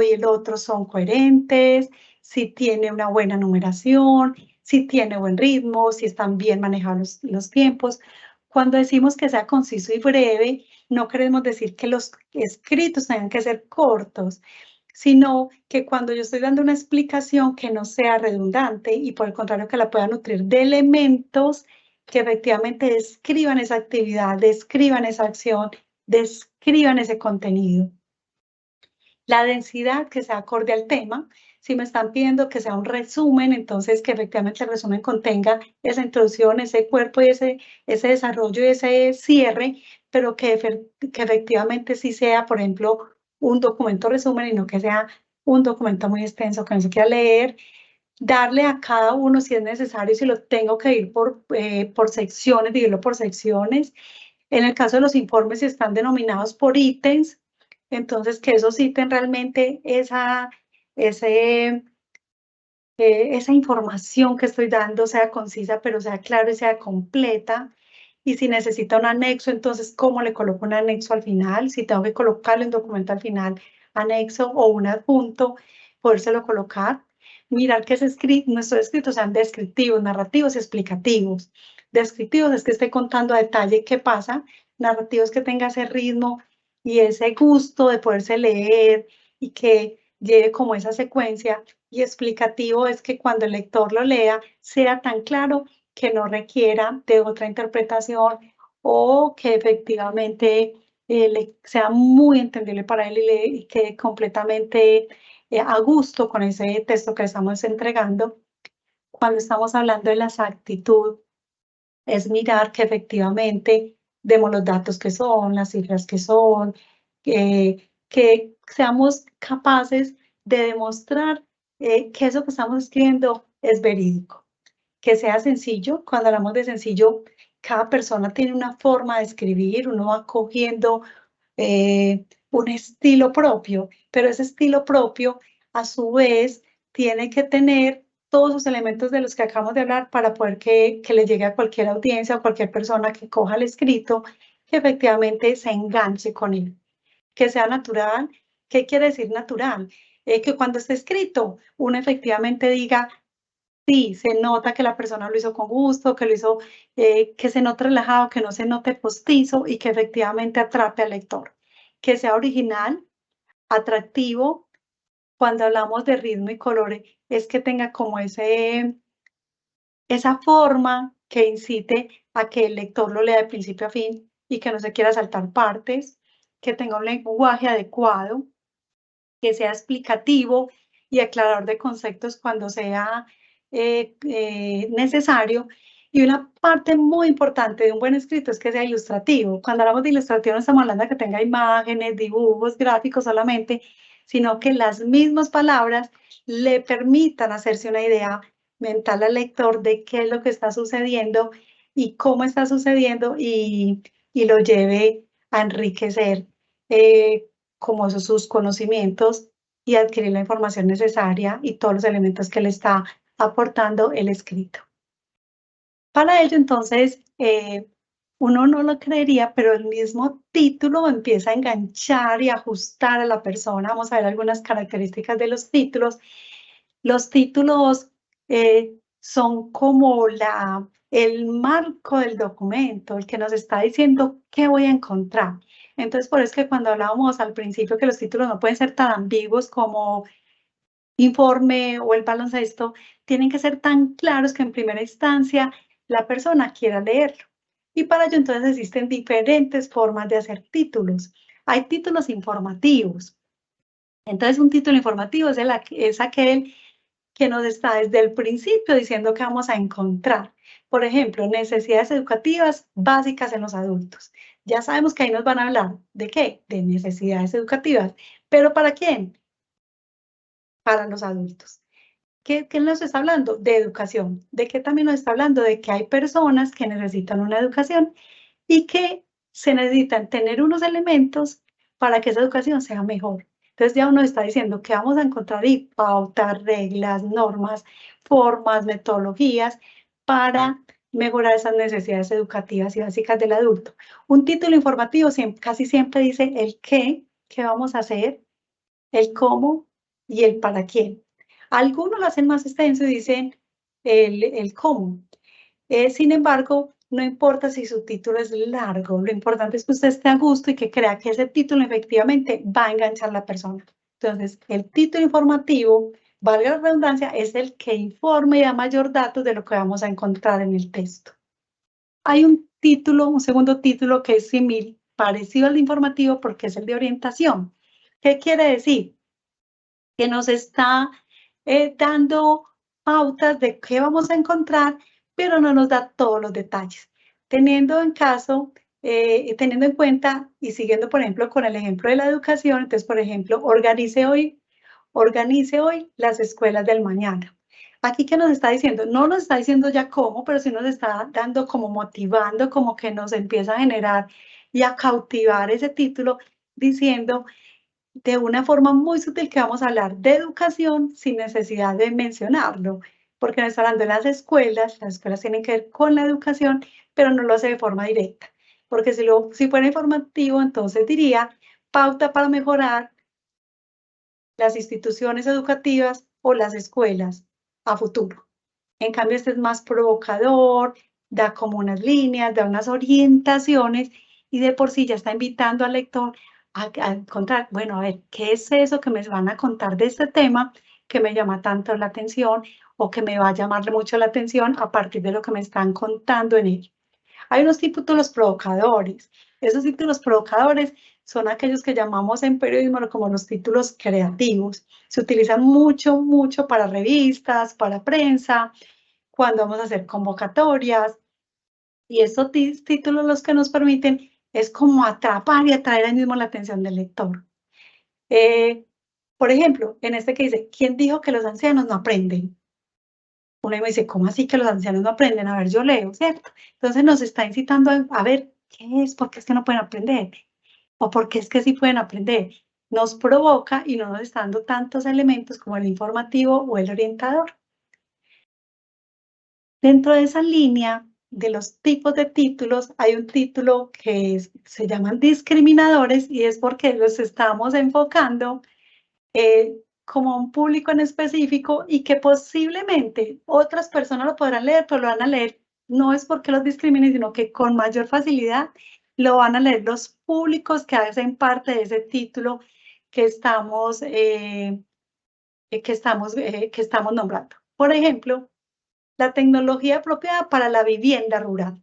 y el otro son coherentes, si tiene una buena numeración, si tiene buen ritmo, si están bien manejados los tiempos. Cuando decimos que sea conciso y breve, no queremos decir que los escritos tengan que ser cortos, sino que cuando yo estoy dando una explicación que no sea redundante y por el contrario que la pueda nutrir de elementos que efectivamente describan esa actividad, describan esa acción, describan ese contenido. La densidad que sea acorde al tema. Si me están pidiendo que sea un resumen, entonces que efectivamente el resumen contenga esa introducción, ese cuerpo y ese desarrollo y ese cierre, pero que efectivamente sí sea, por ejemplo, un documento resumen y no que sea un documento muy extenso que no se quiera leer. Darle a cada uno si es necesario, si lo tengo que ir por secciones, dividirlo por secciones. En el caso de los informes, si están denominados por ítems, entonces que esos ítems realmente esa información que estoy dando sea concisa, pero sea clara y sea completa. Y si necesita un anexo, entonces, ¿cómo le coloco un anexo al final? Si tengo que colocarle un documento al final, anexo o un adjunto, podérselo colocar. Mirar que nuestros escritos sean descriptivos, narrativos y explicativos. Descriptivos es que esté contando a detalle qué pasa. Narrativos que tenga ese ritmo y ese gusto de poderse leer y que lleve como esa secuencia. Y explicativo es que cuando el lector lo lea sea tan claro que no requiera de otra interpretación o que efectivamente sea muy entendible para él y quede completamente a gusto con ese texto que estamos entregando. Cuando estamos hablando de la exactitud, es mirar que efectivamente demos los datos que son, las cifras que son, que seamos capaces de demostrar que eso que estamos escribiendo es verídico, que sea sencillo. Cuando hablamos de sencillo, cada persona tiene una forma de escribir, uno va cogiendo un estilo propio, pero ese estilo propio a su vez tiene que tener todos los elementos de los que acabamos de hablar para poder que le llegue a cualquier audiencia o cualquier persona que coja el escrito, que efectivamente se enganche con él, que sea natural. ¿Qué quiere decir natural? Que cuando esté escrito, uno efectivamente diga, sí, se nota que la persona lo hizo con gusto, que lo hizo, que se note relajado, que no se note postizo y que efectivamente atrape al lector. Que sea original, atractivo. Cuando hablamos de ritmo y color, es que tenga como esa forma que incite a que el lector lo lea de principio a fin y que no se quiera saltar partes, que tenga un lenguaje adecuado, que sea explicativo y aclarador de conceptos cuando sea necesario. Y una parte muy importante de un buen escrito es que sea ilustrativo. Cuando hablamos de ilustrativo no estamos hablando de que tenga imágenes, dibujos, gráficos solamente, sino que las mismas palabras le permitan hacerse una idea mental al lector de qué es lo que está sucediendo y cómo está sucediendo y lo lleve a enriquecer como sus conocimientos y adquirir la información necesaria y todos los elementos que le está aportando el escrito. Para ello, entonces, uno no lo creería, pero el mismo título empieza a enganchar y ajustar a la persona. Vamos a ver algunas características de los títulos. Los títulos son como el marco del documento, el que nos está diciendo qué voy a encontrar. Entonces, por eso es que cuando hablábamos al principio que los títulos no pueden ser tan ambiguos como informe o el baloncesto, tienen que ser tan claros que en primera instancia la persona quiera leerlo. Y para ello entonces existen diferentes formas de hacer títulos. Hay títulos informativos. Entonces un título informativo es aquel que nos está desde el principio diciendo que vamos a encontrar. Por ejemplo, necesidades educativas básicas en los adultos. Ya sabemos que ahí nos van a hablar de qué, de necesidades educativas. ¿Pero para quién? Para los adultos. ¿Qué nos está hablando? De educación. ¿De qué también nos está hablando? De que hay personas que necesitan una educación y que se necesitan tener unos elementos para que esa educación sea mejor. Entonces ya uno está diciendo que vamos a encontrar y pautas, reglas, normas, formas, metodologías para mejorar esas necesidades educativas y básicas del adulto. Un título informativo casi siempre dice el qué vamos a hacer, el cómo y el para quién. Algunos lo hacen más extenso y dicen el cómo. Sin embargo, no importa si su título es largo, lo importante es que usted esté a gusto y que crea que ese título efectivamente va a enganchar a la persona. Entonces, el título informativo, valga la redundancia, es el que informa y da mayor datos de lo que vamos a encontrar en el texto. Hay un segundo título que es similar, parecido al informativo porque es el de orientación. ¿Qué quiere decir? Que nos está dando pautas de qué vamos a encontrar, pero no nos da todos los detalles. Teniendo en caso teniendo en cuenta y siguiendo, por ejemplo, con el ejemplo de la educación, entonces, por ejemplo, organice hoy las escuelas del mañana. Aquí, ¿qué nos está diciendo? No nos está diciendo ya cómo, pero sí nos está dando como motivando, como que nos empieza a generar y a cautivar ese título, diciendo de una forma muy sutil que vamos a hablar de educación sin necesidad de mencionarlo, porque nos está hablando de las escuelas tienen que ver con la educación, pero no lo hace de forma directa, porque si fuera informativo, entonces diría pauta para mejorar las instituciones educativas o las escuelas a futuro. En cambio, este es más provocador, da como unas líneas, da unas orientaciones y de por sí ya está invitando al lector a encontrar, bueno, a ver, ¿qué es eso que me van a contar de este tema que me llama tanto la atención o que me va a llamar mucho la atención a partir de lo que me están contando en él? Hay unos títulos provocadores. Esos títulos provocadores son aquellos que llamamos en periodismo como los títulos creativos. Se utilizan mucho, mucho para revistas, para prensa, cuando vamos a hacer convocatorias. Y estos títulos los que nos permiten es como atrapar y atraer ahí mismo la atención del lector. Por ejemplo, en este que dice, ¿quién dijo que los ancianos no aprenden? Uno me dice, ¿cómo así que los ancianos no aprenden? A ver, yo leo, ¿cierto? Entonces nos está incitando a ver qué es, por qué es que no pueden aprender, o por qué es que sí pueden aprender. Nos provoca y no nos está dando tantos elementos como el informativo o el orientador. Dentro de esa línea de los tipos de títulos, hay un título que se llaman discriminadores y es porque los estamos enfocando como a un público en específico y que posiblemente otras personas lo podrán leer, pero lo van a leer no es porque los discriminen, sino que con mayor facilidad lo van a leer los públicos que hacen parte de ese título que estamos nombrando. Por ejemplo, la tecnología apropiada para la vivienda rural.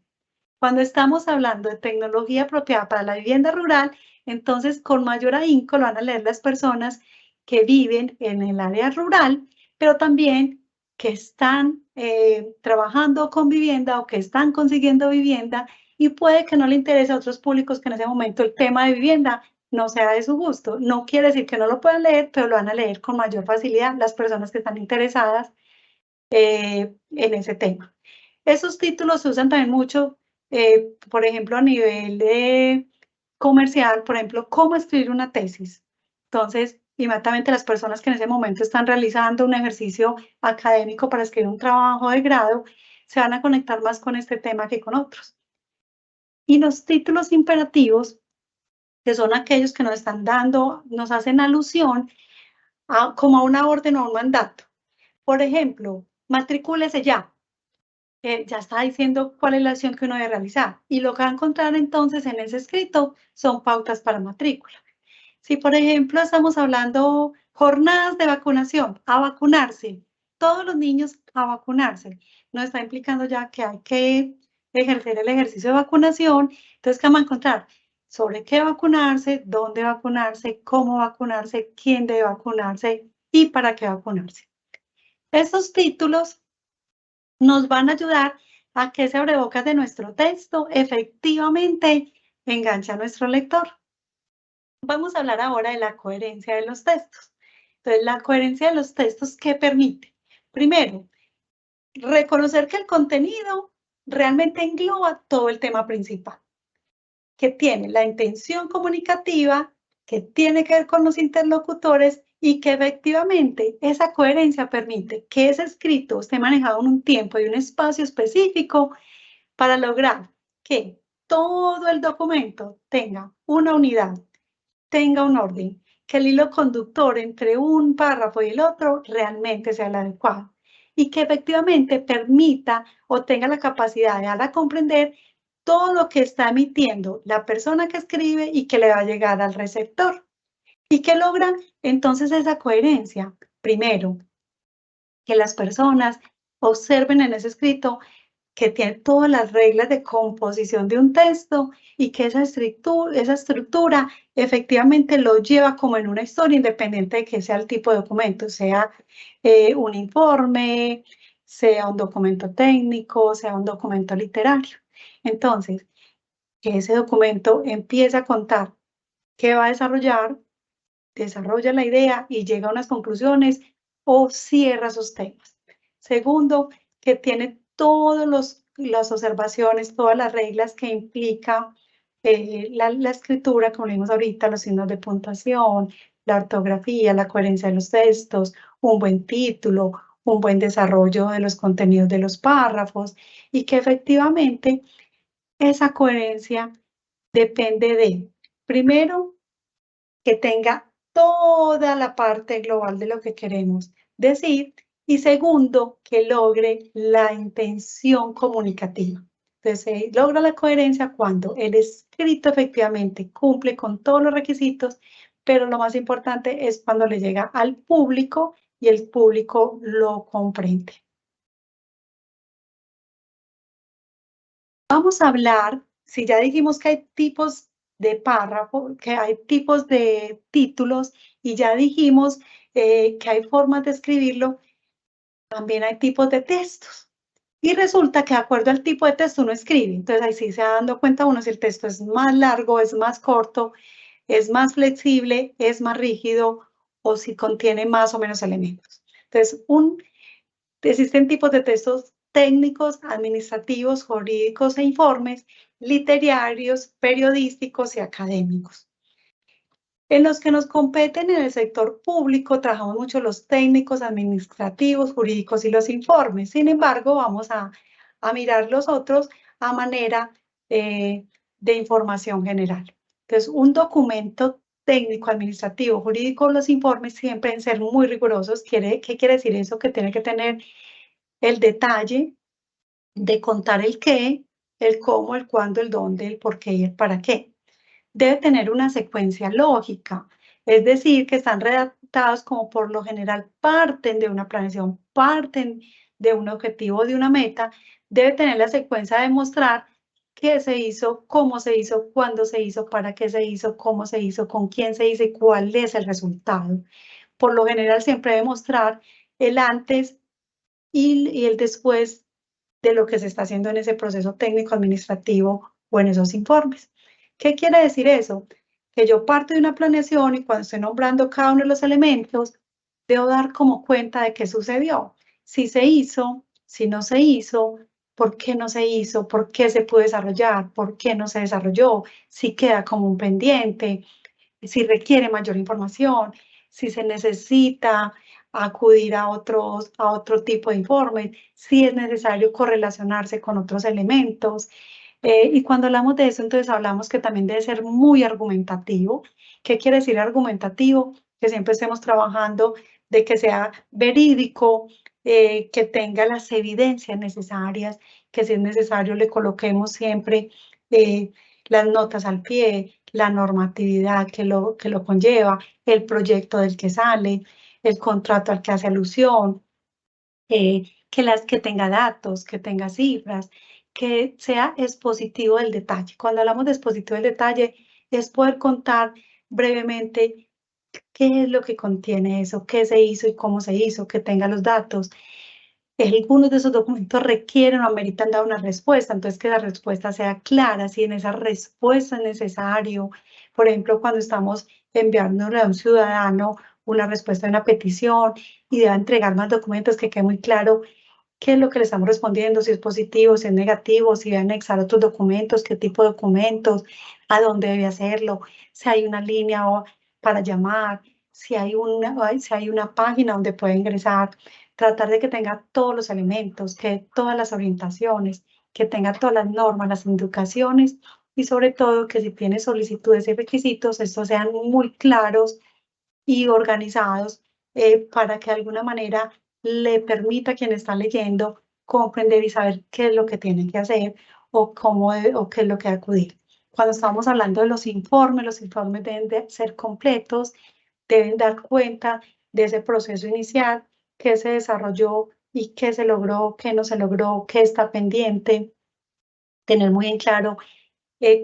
Cuando estamos hablando de tecnología apropiada para la vivienda rural, entonces con mayor ahínco lo van a leer las personas que viven en el área rural, pero también que están trabajando con vivienda o que están consiguiendo vivienda y puede que no le interese a otros públicos que en ese momento el tema de vivienda no sea de su gusto. No quiere decir que no lo puedan leer, pero lo van a leer con mayor facilidad las personas que están interesadas en ese tema. Esos títulos se usan también mucho, por ejemplo, a nivel comercial, por ejemplo, cómo escribir una tesis. Entonces, inmediatamente las personas que en ese momento están realizando un ejercicio académico para escribir un trabajo de grado, se van a conectar más con este tema que con otros. Y los títulos imperativos, que son aquellos que nos están dando, nos hacen alusión como a una orden o a un mandato. Por ejemplo, matricúlese ya. Ya está diciendo cuál es la acción que uno debe realizar. Y lo que va a encontrar entonces en ese escrito son pautas para matrícula. Si, por ejemplo, estamos hablando jornadas de vacunación, a vacunarse, todos los niños a vacunarse, nos está implicando ya que hay que ejercer el ejercicio de vacunación. Entonces, ¿qué vamos a encontrar? Sobre qué vacunarse, dónde vacunarse, cómo vacunarse, quién debe vacunarse y para qué vacunarse. Esos títulos nos van a ayudar a que ese abrebocas de nuestro texto efectivamente enganche a nuestro lector. Vamos a hablar ahora de la coherencia de los textos. Entonces, la coherencia de los textos, ¿qué permite? Primero, reconocer que el contenido realmente engloba todo el tema principal, que tiene la intención comunicativa, que tiene que ver con los interlocutores y que efectivamente esa coherencia permite que ese escrito esté manejado en un tiempo y un espacio específico para lograr que todo el documento tenga una unidad, tenga un orden, que el hilo conductor entre un párrafo y el otro realmente sea el adecuado y que efectivamente permita o tenga la capacidad de dar a comprender todo lo que está emitiendo la persona que escribe y que le va a llegar al receptor. ¿Y que logran entonces esa coherencia? Primero, que las personas observen en ese escrito que tiene todas las reglas de composición de un texto y que esa estructura efectivamente lo lleva como en una historia, independiente de que sea el tipo de documento, sea un informe, sea un documento técnico, sea un documento literario. Entonces, que ese documento empiece a contar qué va a desarrollar, desarrolla la idea y llega a unas conclusiones o cierra sus temas. Segundo, que tiene todas las observaciones, todas las reglas que implica la escritura, como vimos ahorita, los signos de puntuación, la ortografía, la coherencia de los textos, un buen título, un buen desarrollo de los contenidos de los párrafos y que efectivamente esa coherencia depende de, primero, que tenga toda la parte global de lo que queremos decir y segundo, que logre la intención comunicativa. Entonces, se logra la coherencia cuando el escrito efectivamente cumple con todos los requisitos, pero lo más importante es cuando le llega al público y el público lo comprende. Vamos a hablar, si ya dijimos que hay tipos de párrafo, que hay tipos de títulos y ya dijimos que hay formas de escribirlo, también hay tipos de textos. Y resulta que de acuerdo al tipo de texto uno escribe. Entonces ahí sí se va dando cuenta uno si el texto es más largo, es más corto, es más flexible, es más rígido o si contiene más o menos elementos. Entonces, existen tipos de textos técnicos, administrativos, jurídicos e informes, literarios, periodísticos y académicos. En los que nos competen en el sector público, trabajamos mucho los técnicos, administrativos, jurídicos y los informes. Sin embargo, vamos a mirar los otros a manera de información general. Entonces, un documento técnico, administrativo, jurídico, los informes siempre deben ser muy rigurosos. ¿Qué quiere decir eso? Que tiene que tener el detalle de contar el qué, el cómo, el cuándo, el dónde, el por qué y el para qué. Debe tener una secuencia lógica, es decir, que están redactados como por lo general parten de una planeación, parten de un objetivo, de una meta. Debe tener la secuencia de mostrar qué se hizo, cómo se hizo, cuándo se hizo, para qué se hizo, cómo se hizo, con quién se hizo y cuál es el resultado. Por lo general siempre debe mostrar el antes y el después de lo que se está haciendo en ese proceso técnico administrativo o en esos informes. ¿Qué quiere decir eso? Que yo parto de una planeación y cuando estoy nombrando cada uno de los elementos, debo dar como cuenta de qué sucedió. Si se hizo, si no se hizo, por qué no se hizo, por qué se pudo desarrollar, por qué no se desarrolló, si queda como un pendiente, si requiere mayor información, si se necesita acudir a otro tipo de informes, si es necesario correlacionarse con otros elementos. Y cuando hablamos de eso, entonces hablamos que también debe ser muy argumentativo. ¿Qué quiere decir argumentativo? Que siempre estemos trabajando de que sea verídico, que tenga las evidencias necesarias, que si es necesario le coloquemos siempre las notas al pie, la normatividad que lo conlleva, el proyecto del que sale, el contrato al que hace alusión, que tenga datos, que tenga cifras, que sea expositivo del detalle. Cuando hablamos de expositivo del detalle, es poder contar brevemente qué es lo que contiene eso, qué se hizo y cómo se hizo, que tenga los datos. Algunos de esos documentos requieren o ameritan dar una respuesta, entonces que la respuesta sea clara, si en esa respuesta es necesario, por ejemplo, cuando estamos enviándole a un ciudadano una respuesta a una petición y deba entregar más documentos, que quede muy claro qué es lo que le estamos respondiendo, si es positivo, si es negativo, si debe anexar otros documentos, qué tipo de documentos, a dónde debe hacerlo, si hay una línea para llamar, si hay una página donde puede ingresar, tratar de que tenga todos los elementos, que todas las orientaciones, que tenga todas las normas, las indicaciones y sobre todo que si tiene solicitudes y requisitos, estos sean muy claros y organizados para que de alguna manera le permita a quien está leyendo comprender y saber qué es lo que tiene que hacer o o qué es lo que acudir. Cuando estamos hablando de los informes deben de ser completos, deben dar cuenta de ese proceso inicial, qué se desarrolló y qué se logró, qué no se logró, qué está pendiente, tener muy en claro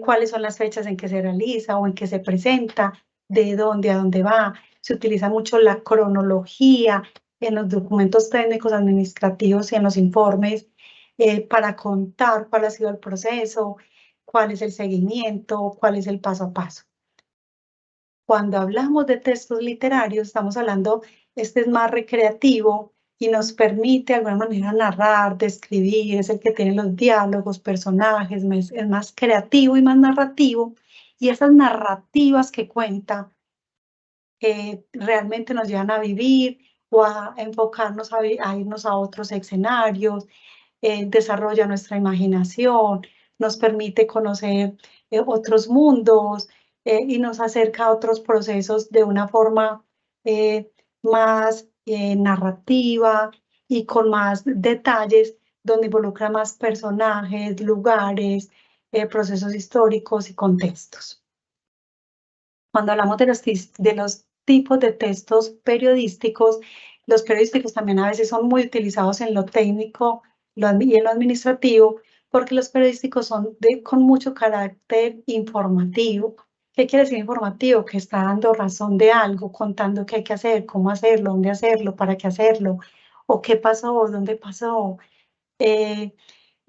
cuáles son las fechas en que se realiza o en que se presenta, de dónde a dónde va. Se utiliza mucho la cronología en los documentos técnicos administrativos y en los informes para contar cuál ha sido el proceso. cuál es el seguimiento, cuál es el paso a paso. Cuando hablamos de textos literarios, estamos hablando, este es más recreativo y nos permite de alguna manera narrar, describir, es el que tiene los diálogos, personajes, es más creativo y más narrativo. Y esas narrativas que cuenta realmente nos llevan a vivir o a enfocarnos a irnos a otros escenarios, desarrolla nuestra imaginación, nos permite conocer otros mundos y nos acerca a otros procesos de una forma más narrativa y con más detalles, donde involucra más personajes, lugares, procesos históricos y contextos. Cuando hablamos de los tipos de textos periodísticos, los periodísticos también a veces son muy utilizados en lo técnico y en lo administrativo, porque los periodísticos son con mucho carácter informativo. ¿Qué quiere decir informativo? Que está dando razón de algo, contando qué hay que hacer, cómo hacerlo, dónde hacerlo, para qué hacerlo, o qué pasó, dónde pasó.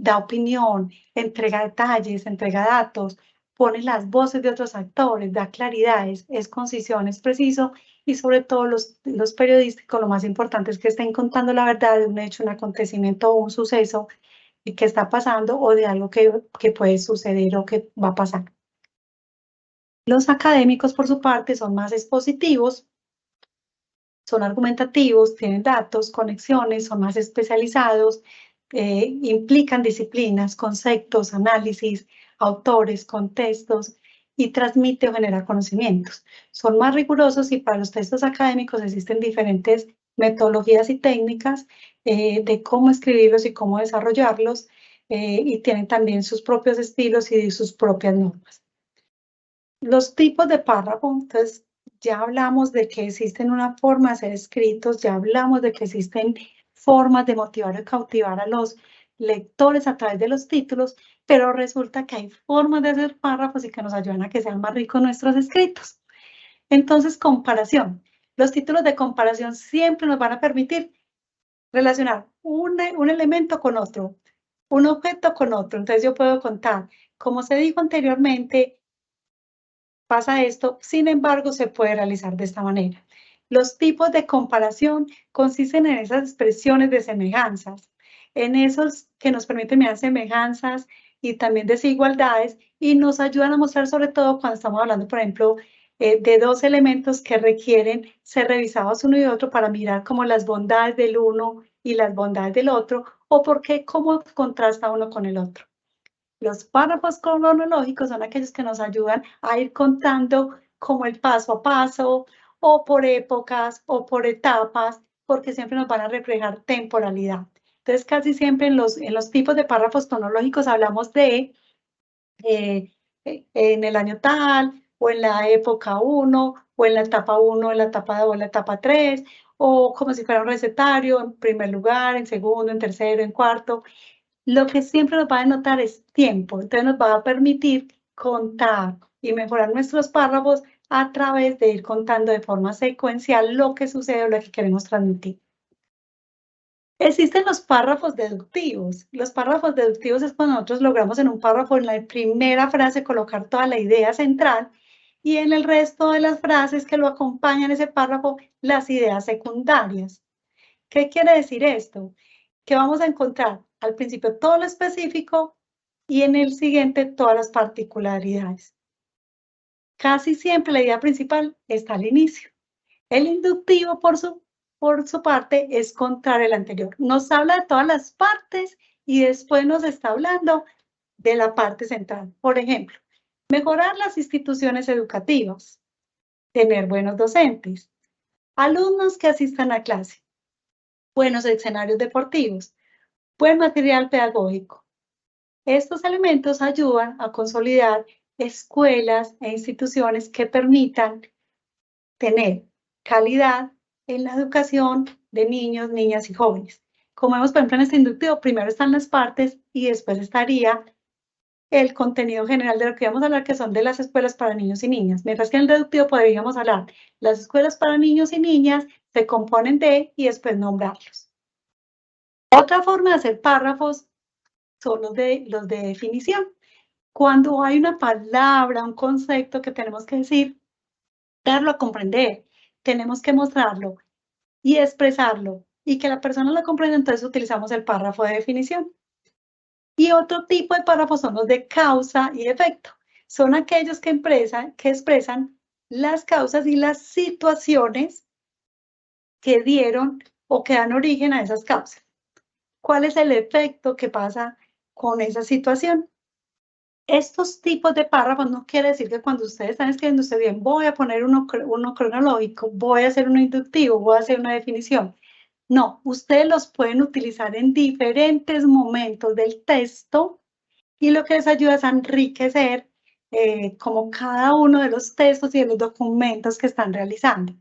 Da opinión, entrega detalles, entrega datos, pone las voces de otros actores, da claridades, es concisión, es preciso y sobre todo los periodísticos, lo más importante es que estén contando la verdad de un hecho, un acontecimiento o un suceso que está pasando o de algo que puede suceder o que va a pasar. Los académicos, por su parte, son más expositivos, son argumentativos, tienen datos, conexiones, son más especializados, implican disciplinas, conceptos, análisis, autores, contextos y transmite o genera conocimientos. Son más rigurosos y para los textos académicos existen diferentes metodologías y técnicas de cómo escribirlos y cómo desarrollarlos y tienen también sus propios estilos y sus propias normas. Los tipos de párrafo, entonces ya hablamos de que existen una forma de ser escritos, ya hablamos de que existen formas de motivar y cautivar a los lectores a través de los títulos, pero resulta que hay formas de hacer párrafos y que nos ayudan a que sean más ricos nuestros escritos. Entonces, comparación. Los títulos de comparación siempre nos van a permitir relacionar un elemento con otro, un objeto con otro. Entonces, yo puedo contar, como se dijo anteriormente, pasa esto, sin embargo, se puede realizar de esta manera. Los tipos de comparación consisten en esas expresiones de semejanzas, en esos que nos permiten mirar semejanzas y también desigualdades y nos ayudan a mostrar sobre todo cuando estamos hablando, por ejemplo, de dos elementos que requieren ser revisados uno y otro para mirar como las bondades del uno y las bondades del otro o por qué, cómo contrasta uno con el otro. Los párrafos cronológicos son aquellos que nos ayudan a ir contando como el paso a paso, o por épocas, o por etapas, porque siempre nos van a reflejar temporalidad. Entonces, casi siempre en los tipos de párrafos cronológicos hablamos de en el año tal, o en la época 1, o en la etapa 1, en la etapa 2, en la etapa 3, o como si fuera un recetario, en primer lugar, en segundo, en tercero, en cuarto. Lo que siempre nos va a denotar es tiempo, entonces nos va a permitir contar y mejorar nuestros párrafos a través de ir contando de forma secuencial lo que sucede o lo que queremos transmitir. Existen los párrafos deductivos. Los párrafos deductivos es cuando nosotros logramos en un párrafo, en la primera frase, colocar toda la idea central y en el resto de las frases que lo acompañan ese párrafo, las ideas secundarias. ¿Qué quiere decir esto? Que vamos a encontrar al principio todo lo específico y en el siguiente todas las particularidades. Casi siempre la idea principal está al inicio. El inductivo, por su parte, es contrario al anterior. Nos habla de todas las partes y después nos está hablando de la parte central. Por ejemplo, mejorar las instituciones educativas, tener buenos docentes, alumnos que asistan a clase, buenos escenarios deportivos, buen material pedagógico. Estos elementos ayudan a consolidar escuelas e instituciones que permitan tener calidad en la educación de niños, niñas y jóvenes. Como vemos, por ejemplo, en este inductivo, primero están las partes y después estaría el contenido general de lo que vamos a hablar, que son de las escuelas para niños y niñas. Mientras que en el deductivo podríamos hablar, las escuelas para niños y niñas se componen de y después nombrarlos. Otra forma de hacer párrafos son los de definición. Cuando hay una palabra, un concepto que tenemos que decir, darlo a comprender, tenemos que mostrarlo y expresarlo y que la persona lo comprenda, entonces utilizamos el párrafo de definición. Y otro tipo de párrafos son los de causa y efecto. Son aquellos que expresan las causas y las situaciones que dieron o que dan origen a esas causas. ¿Cuál es el efecto que pasa con esa situación? Estos tipos de párrafos no quiere decir que cuando ustedes están escribiendo, usted bien, voy a poner uno cronológico, voy a hacer uno inductivo, voy a hacer una definición. No, ustedes los pueden utilizar en diferentes momentos del texto y lo que les ayuda es a enriquecer como cada uno de los textos y de los documentos que están realizando.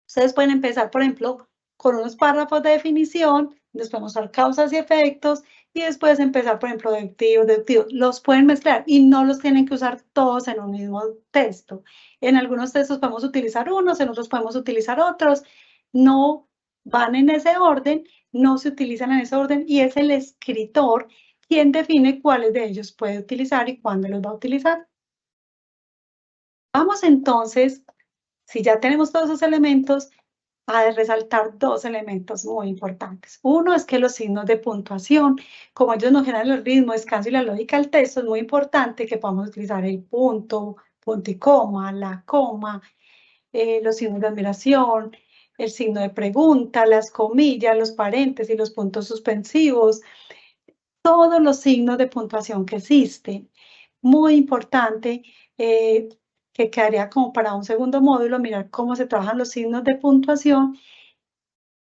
Ustedes pueden empezar, por ejemplo, con unos párrafos de definición, después mostrar causas y efectos, y después empezar, por ejemplo, deductivos. Los pueden mezclar y no los tienen que usar todos en un mismo texto. En algunos textos podemos utilizar unos, en otros podemos utilizar otros. No van en ese orden, no se utilizan en ese orden, y es el escritor quien define cuáles de ellos puede utilizar y cuándo los va a utilizar. Vamos entonces, si ya tenemos todos esos elementos, a resaltar dos elementos muy importantes. Uno es que los signos de puntuación, como ellos nos generan el ritmo, descanso y la lógica del texto, es muy importante que podamos utilizar el punto, punto y coma, la coma, los signos de admiración, el signo de pregunta, las comillas, los paréntesis, los puntos suspensivos, todos los signos de puntuación que existen. Muy importante, que quedaría como para un segundo módulo, mirar cómo se trabajan los signos de puntuación.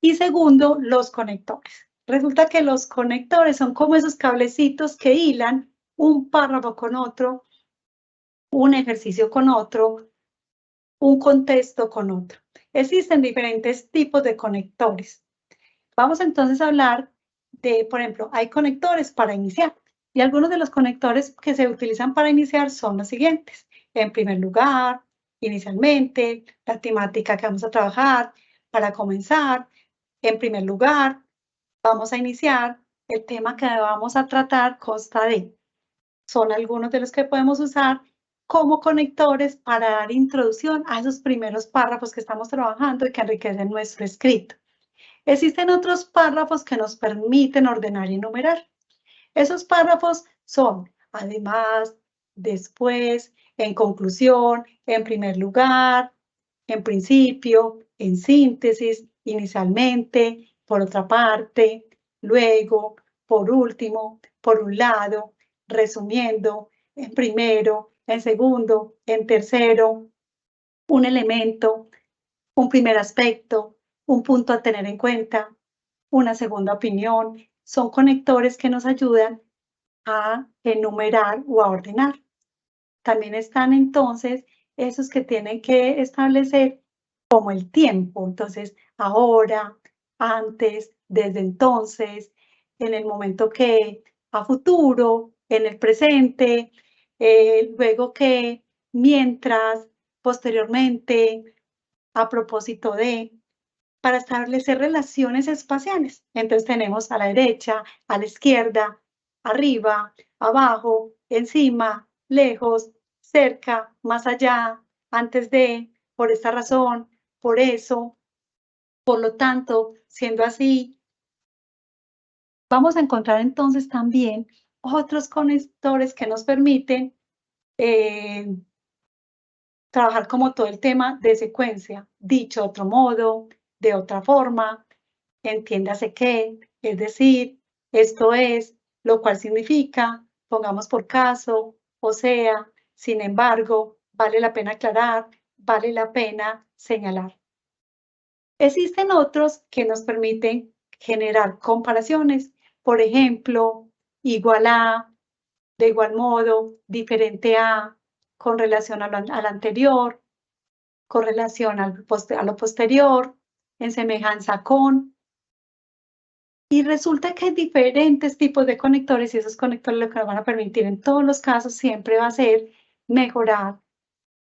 Y segundo, los conectores. Resulta que los conectores son como esos cablecitos que hilan un párrafo con otro, un ejercicio con otro, un contexto con otro. Existen diferentes tipos de conectores. Vamos entonces a hablar de, por ejemplo, hay conectores para iniciar. Y algunos de los conectores que se utilizan para iniciar son los siguientes. En primer lugar, inicialmente, la temática que vamos a trabajar, para comenzar. En primer lugar, vamos a iniciar. El tema que vamos a tratar consta de. Son algunos de los que podemos usar como conectores para dar introducción a esos primeros párrafos que estamos trabajando y que enriquecen nuestro escrito. Existen otros párrafos que nos permiten ordenar y enumerar. Esos párrafos son, además, después, en conclusión, en primer lugar, en principio, en síntesis, inicialmente, por otra parte, luego, por último, por un lado, resumiendo, en primero, en segundo, en tercero, un elemento, un primer aspecto, un punto a tener en cuenta, una segunda opinión. Son conectores que nos ayudan a enumerar o a ordenar. También están entonces esos que tienen que establecer como el tiempo. Entonces, ahora, antes, desde entonces, en el momento que, a futuro, en el presente, luego que, mientras, posteriormente, a propósito de, para establecer relaciones espaciales. Entonces tenemos a la derecha, a la izquierda, arriba, abajo, encima, lejos, cerca, más allá, antes de, por esta razón, por eso, por lo tanto, siendo así. Vamos a encontrar entonces también otros conectores que nos permiten trabajar como todo el tema de secuencia, dicho de otro modo, de otra forma, entiéndase qué, es decir, esto es, lo cual significa, pongamos por caso, o sea, sin embargo, vale la pena aclarar, vale la pena señalar. Existen otros que nos permiten generar comparaciones, por ejemplo, igual a, de igual modo, diferente a, con relación a lo anterior, con relación a lo posterior, en semejanza con. Y resulta que hay diferentes tipos de conectores y esos conectores lo que nos van a permitir en todos los casos siempre va a ser mejorar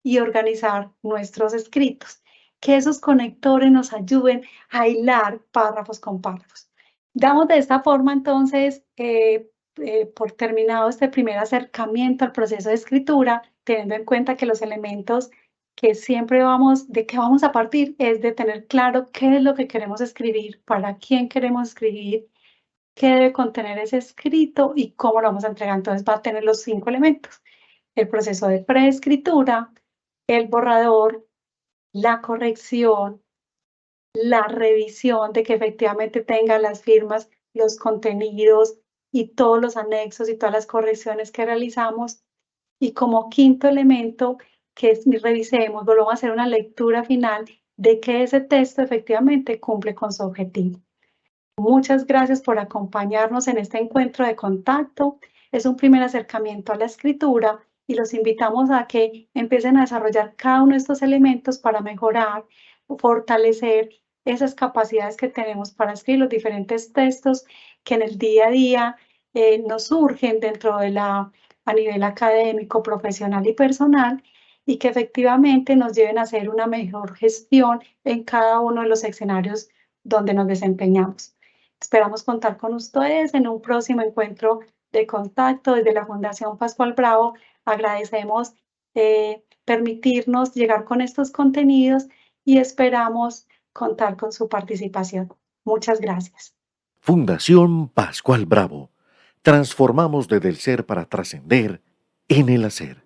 y organizar nuestros escritos. Que esos conectores nos ayuden a hilar párrafos con párrafos. Damos de esta forma entonces por terminado este primer acercamiento al proceso de escritura, teniendo en cuenta que los elementos que siempre de qué vamos a partir es de tener claro qué es lo que queremos escribir, para quién queremos escribir, qué debe contener ese escrito y cómo lo vamos a entregar. Entonces va a tener los 5 elementos: el proceso de preescritura, el borrador, la corrección, la revisión de que efectivamente tenga las firmas, los contenidos y todos los anexos y todas las correcciones que realizamos. Y como quinto elemento, que revisemos, volvamos a hacer una lectura final de que ese texto efectivamente cumple con su objetivo. Muchas gracias por acompañarnos en este encuentro de contacto. Es un primer acercamiento a la escritura y los invitamos a que empiecen a desarrollar cada uno de estos elementos para mejorar o fortalecer esas capacidades que tenemos para escribir los diferentes textos que en el día a día nos surgen a nivel académico, profesional y personal, y que efectivamente nos lleven a hacer una mejor gestión en cada uno de los escenarios donde nos desempeñamos. Esperamos contar con ustedes en un próximo encuentro de contacto desde la Fundación Pascual Bravo. Agradecemos permitirnos llegar con estos contenidos y esperamos contar con su participación. Muchas gracias. Fundación Pascual Bravo. Transformamos desde el ser para trascender en el hacer.